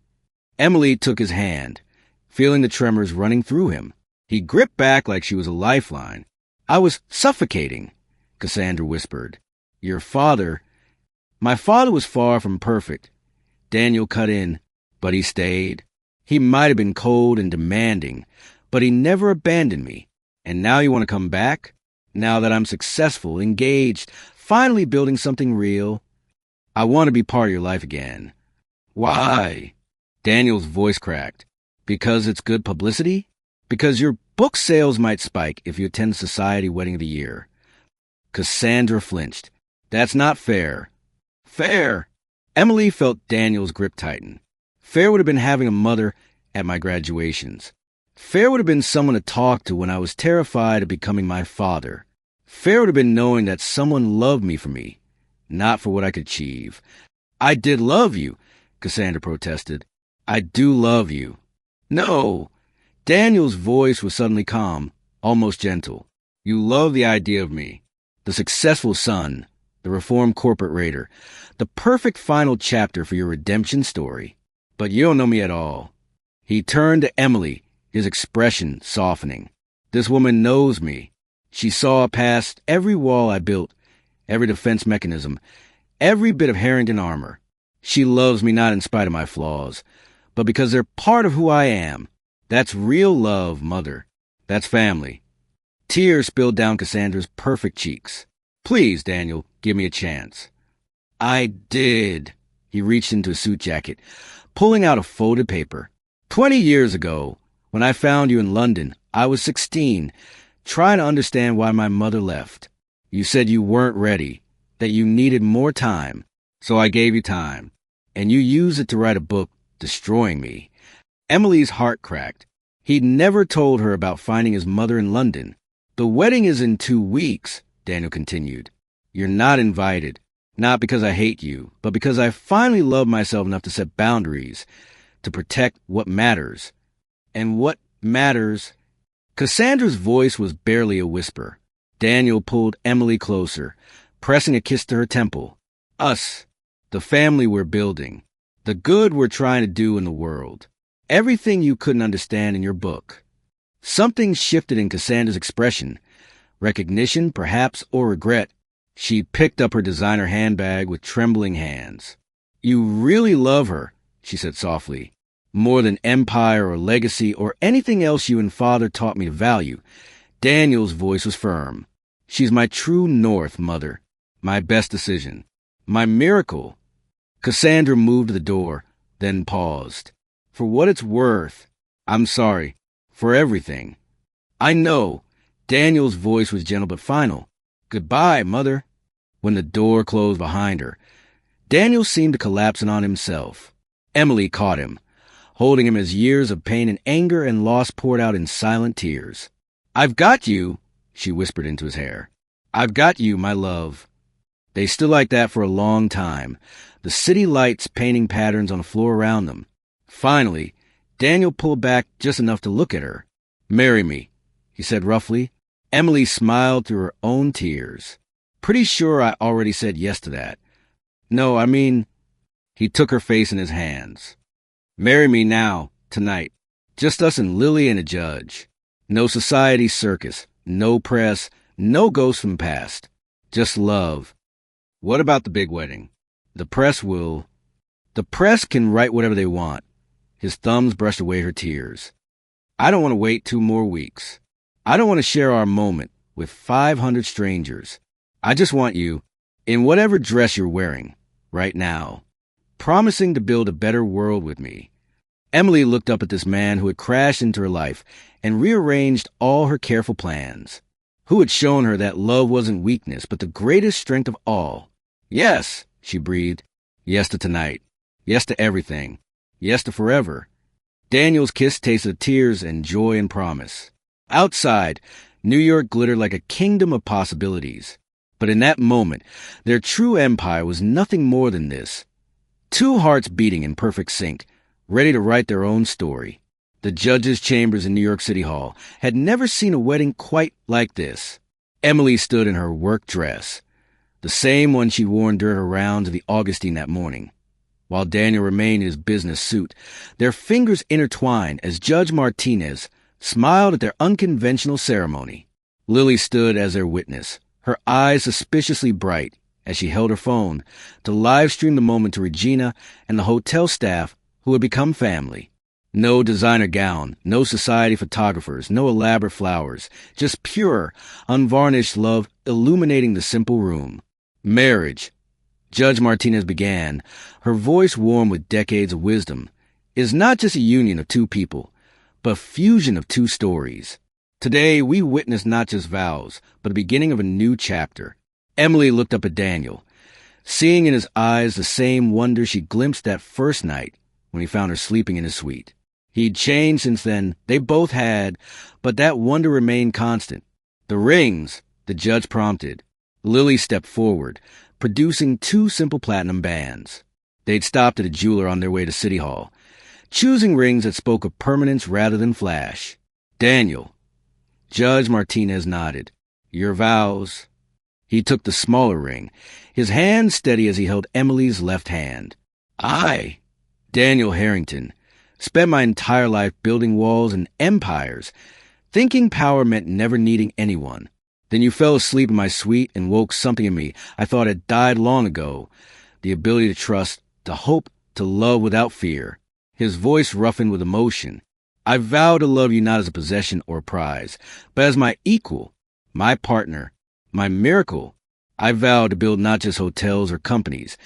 Emily took his hand, feeling the tremors running through him. He gripped back like she was a lifeline. I was suffocating, Cassandra whispered. Your father... My father was far from perfect. Daniel cut in, but he stayed. He might have been cold and demanding, but he never abandoned me. And now you want to come back? Now that I'm successful, engaged, finally building something real, I want to be part of your life again. Why? Daniel's voice cracked. Because it's good publicity? Because your book sales might spike if you attend Society Wedding of the Year. Cassandra flinched. That's not fair. Fair. Emily felt Daniel's grip tighten. Fair would have been having a mother at my graduations. Fair would have been someone to talk to when I was terrified of becoming my father. Fair would have been knowing that someone loved me for me, not for what I could achieve. I did love you, Cassandra protested. I do love you. No. Daniel's voice was suddenly calm, almost gentle. You love the idea of me. The successful son, the reformed corporate raider, the perfect final chapter for your redemption story. But you don't know me at all. He turned to Emily, his expression softening. This woman knows me. She saw past every wall I built, every defense mechanism, every bit of Harrington armor. She loves me not in spite of my flaws, but because they're part of who I am. That's real love, Mother. That's family. Tears spilled down Cassandra's perfect cheeks. Please, Daniel, give me a chance. I did. He reached into his suit jacket, pulling out a folded paper. 20 years ago, when I found you in London, I was 16, trying to understand why my mother left. You said you weren't ready, that you needed more time, so I gave you time. And you used it to write a book, destroying me. Emily's heart cracked. He'd never told her about finding his mother in London. The wedding is in 2 weeks, Daniel continued. You're not invited. Not because I hate you, but because I finally love myself enough to set boundaries, to protect what matters. And what matters? Cassandra's voice was barely a whisper. Daniel pulled Emily closer, pressing a kiss to her temple. Us, the family we're building, the good we're trying to do in the world. Everything you couldn't understand in your book. Something shifted in Cassandra's expression. Recognition, perhaps, or regret. She picked up her designer handbag with trembling hands. You really love her, she said softly. More than empire or legacy or anything else you and Father taught me to value. Daniel's voice was firm. She's my true north, Mother. My best decision. My miracle. Cassandra moved to the door, then paused. For what it's worth, I'm sorry. For everything. I know. Daniel's voice was gentle but final. Goodbye, Mother. When the door closed behind her, Daniel seemed to collapse in on himself. Emily caught him, holding him as years of pain and anger and loss poured out in silent tears. I've got you, she whispered into his hair. I've got you, my love. They stood like that for a long time, the city lights painting patterns on the floor around them. Finally, Daniel pulled back just enough to look at her. Marry me, he said roughly. Emily smiled through her own tears. Pretty sure I already said yes to that. No, I mean... He took her face in his hands. Marry me now, tonight. Just us and Lily and a judge. No society circus, no press, no ghosts from past. Just love. What about the big wedding? The press will... The press can write whatever they want. His thumbs brushed away her tears. I don't want to wait 2 more weeks. I don't want to share our moment with 500 strangers. I just want you, in whatever dress you're wearing, right now, promising to build a better world with me. Emily looked up at this man who had crashed into her life and rearranged all her careful plans, who had shown her that love wasn't weakness, but the greatest strength of all. Yes, she breathed. Yes to tonight. Yes to everything. Yes to forever. Daniel's kiss tasted of tears and joy and promise. Outside, New York glittered like a kingdom of possibilities. But in that moment, their true empire was nothing more than this. 2 hearts beating in perfect sync, ready to write their own story. The judges' chambers in New York City Hall had never seen a wedding quite like this. Emily stood in her work dress, the same one she'd worn during her round to the Augustine that morning. While Daniel remained in his business suit, their fingers intertwined as Judge Martinez smiled at their unconventional ceremony. Lily stood as their witness, her eyes suspiciously bright as she held her phone to live-stream the moment to Regina and the hotel staff who had become family. No designer gown, no society photographers, no elaborate flowers, just pure, unvarnished love illuminating the simple room. Marriage, Judge Martinez began, her voice warm with decades of wisdom, is not just a union of 2 people, but a fusion of 2 stories. Today, we witness not just vows, but the beginning of a new chapter. Emily looked up at Daniel, seeing in his eyes the same wonder she glimpsed that first night when he found her sleeping in his suite. He'd changed since then, they both had, but that wonder remained constant. The rings, the judge prompted. Lily stepped forward, producing 2 simple platinum bands. They'd stopped at a jeweler on their way to City Hall, choosing rings that spoke of permanence rather than flash. Daniel. Judge Martinez nodded. Your vows. He took the smaller ring, his hand steady as he held Emily's left hand. I, Daniel Harrington, Spent my entire life building walls and empires, thinking power meant never needing anyone. Then you fell asleep in my suite and woke something in me I thought had died long ago. The ability to trust, to hope, to love without fear. His voice roughened with emotion. I vow to love you not as a possession or a prize, but as my equal, my partner, my miracle. I vow to build not just hotels or companies,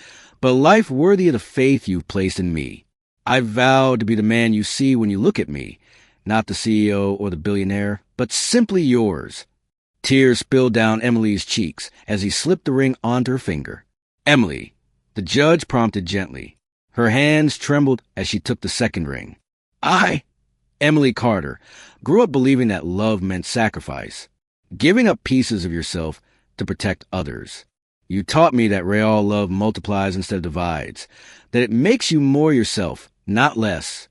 but a life worthy of the faith you've placed in me. I vow to be the man you see when you look at me, not the CEO or the billionaire, but simply yours. Tears spilled down Emily's cheeks as he slipped the ring onto her finger. Emily, the judge prompted gently. Her hands trembled as she took the second ring. Emily Carter, grew up believing that love meant sacrifice, giving up pieces of yourself to protect others. You taught me that real love multiplies instead of divides, that it makes you more yourself, not less.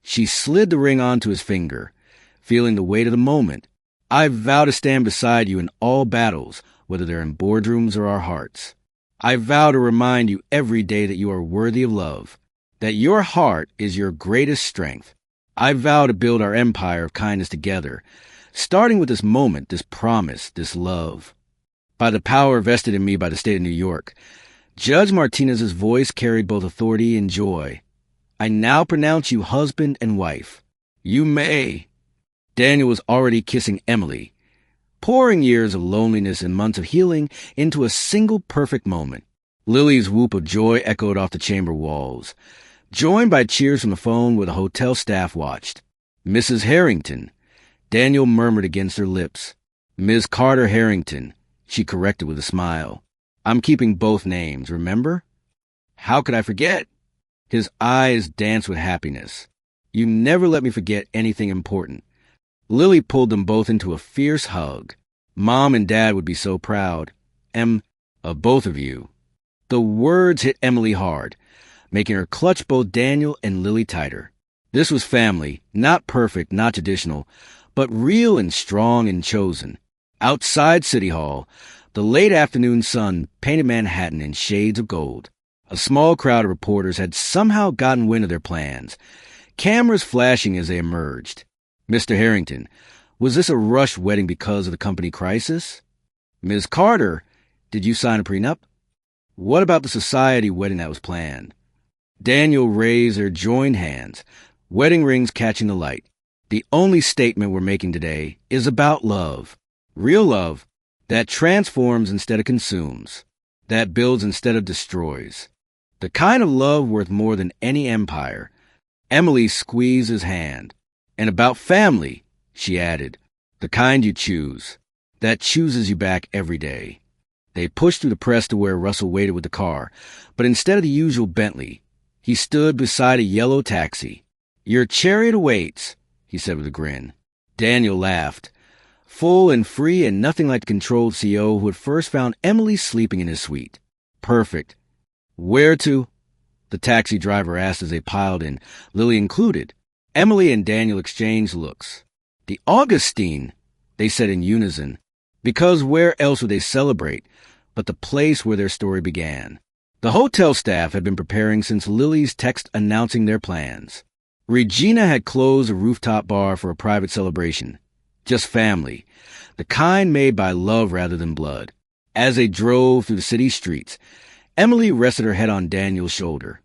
She slid the ring onto his finger, feeling the weight of the moment. I vow to stand beside you in all battles, whether they're in boardrooms or our hearts. I vow to remind you every day that you are worthy of love, that your heart is your greatest strength. I vow to build our empire of kindness together, starting with this moment, this promise, this love. By the power vested in me by the state of New York, Judge Martinez's voice carried both authority and joy. I now pronounce you husband and wife. You may. Daniel was already kissing Emily, pouring years of loneliness and months of healing into a single perfect moment. Lily's whoop of joy echoed off the chamber walls, joined by cheers from the phone where the hotel staff watched. Mrs. Harrington, Daniel murmured against her lips. Ms. Carter Harrington, she corrected with a smile. I'm keeping both names, remember? How could I forget? His eyes danced with happiness. You never let me forget anything important. Lily pulled them both into a fierce hug. Mom and Dad would be so proud. Of both of you. The words hit Emily hard, making her clutch both Daniel and Lily tighter. This was family, not perfect, not traditional, but real and strong and chosen. Outside City Hall, the late afternoon sun painted Manhattan in shades of gold. A small crowd of reporters had somehow gotten wind of their plans, cameras flashing as they emerged. Mr. Harrington, was this a rushed wedding because of the company crisis? Ms. Carter, did you sign a prenup? What about the society wedding that was planned? Daniel raised their joined hands, wedding rings catching the light. The only statement we're making today is about love. Real love that transforms instead of consumes, that builds instead of destroys. The kind of love worth more than any empire. Emily squeezed his hand. And about family, she added, the kind you choose, that chooses you back every day. They pushed through the press to where Russell waited with the car, but instead of the usual Bentley, he stood beside a yellow taxi. Your chariot awaits, he said with a grin. Daniel laughed, full and free and nothing like the controlled CEO who had first found Emily sleeping in his suite. Perfect. Where to? The taxi driver asked as they piled in, Lily included. Emily and Daniel exchanged looks. The Augustine, they said in unison, because where else would they celebrate but the place where their story began? The hotel staff had been preparing since Lily's text announcing their plans. Regina had closed a rooftop bar for a private celebration. Just family, the kind made by love rather than blood. As they drove through the city streets, Emily rested her head on Daniel's shoulder,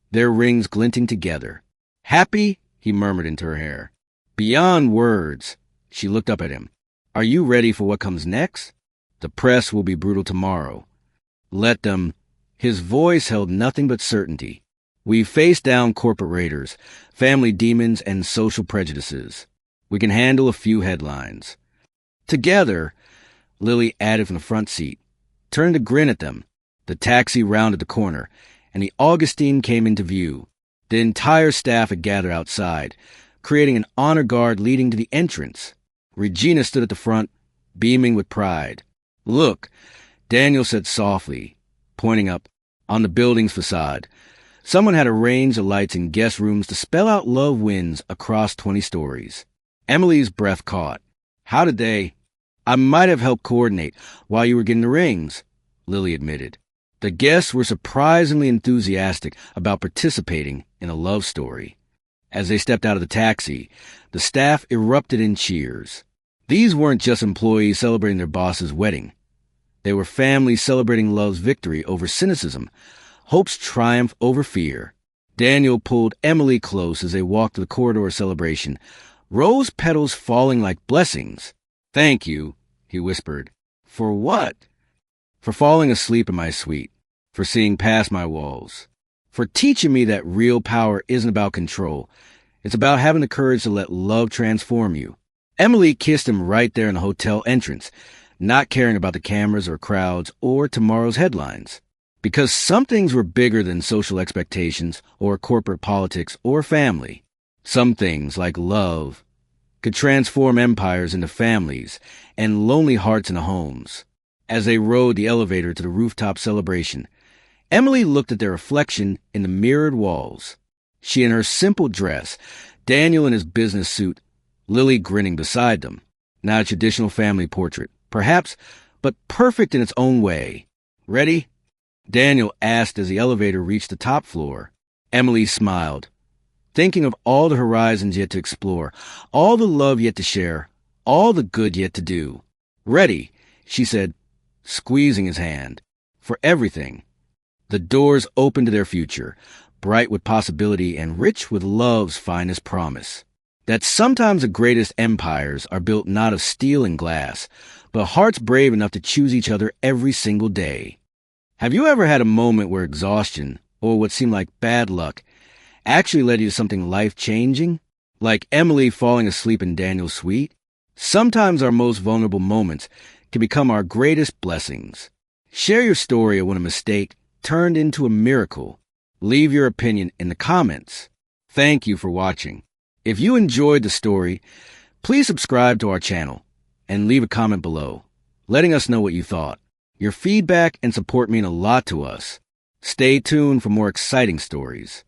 their rings glinting together. Happy? He murmured into her hair. Beyond words, she looked up at him. Are you ready for what comes next? The press will be brutal tomorrow. Let them. His voice held nothing but certainty. We face down corporate raiders, family demons, and social prejudices. We can handle a few headlines. Together, Lily added from the front seat, turned to grin at them. The taxi rounded the corner, and the Augustine came into view. The entire staff had gathered outside, creating an honor guard leading to the entrance. Regina stood at the front, beaming with pride. Look, Daniel said softly, pointing up, on the building's facade. Someone had arranged the lights in guest rooms to spell out love wins across 20 stories. Emily's breath caught. How did they? I might have helped coordinate while you were getting the rings, Lily admitted. The guests were surprisingly enthusiastic about participating in a love story. As they stepped out of the taxi, the staff erupted in cheers. These weren't just employees celebrating their boss's wedding. They were families celebrating love's victory over cynicism, hope's triumph over fear. Daniel pulled Emily close as they walked to the corridor celebration, rose petals falling like blessings. "Thank you," he whispered. "For what?" "For falling asleep in my suite, for seeing past my walls, for teaching me that real power isn't about control. It's about having the courage to let love transform you." Emily kissed him right there in the hotel entrance, not caring about the cameras or crowds or tomorrow's headlines. Because some things were bigger than social expectations or corporate politics or family. Some things, like love, could transform empires into families and lonely hearts into homes. As they rode the elevator to the rooftop celebration, Emily looked at their reflection in the mirrored walls. She in her simple dress, Daniel in his business suit, Lily grinning beside them. Not a traditional family portrait, perhaps, but perfect in its own way. "Ready?" Daniel asked as the elevator reached the top floor. Emily smiled, thinking of all the horizons yet to explore, all the love yet to share, all the good yet to do. "Ready," she said, squeezing his hand. "For everything." The doors opened to their future, bright with possibility and rich with love's finest promise. That sometimes the greatest empires are built not of steel and glass, but hearts brave enough to choose each other every single day. Have you ever had a moment where exhaustion, or what seemed like bad luck, actually led you to something life-changing? Like Emily falling asleep in Daniel's suite? Sometimes our most vulnerable moments can become our greatest blessings. Share your story of when a mistake turned into a miracle. Leave your opinion in the comments. Thank you for watching. If you enjoyed the story, please subscribe to our channel and leave a comment below, letting us know what you thought. Your feedback and support mean a lot to us. Stay tuned for more exciting stories.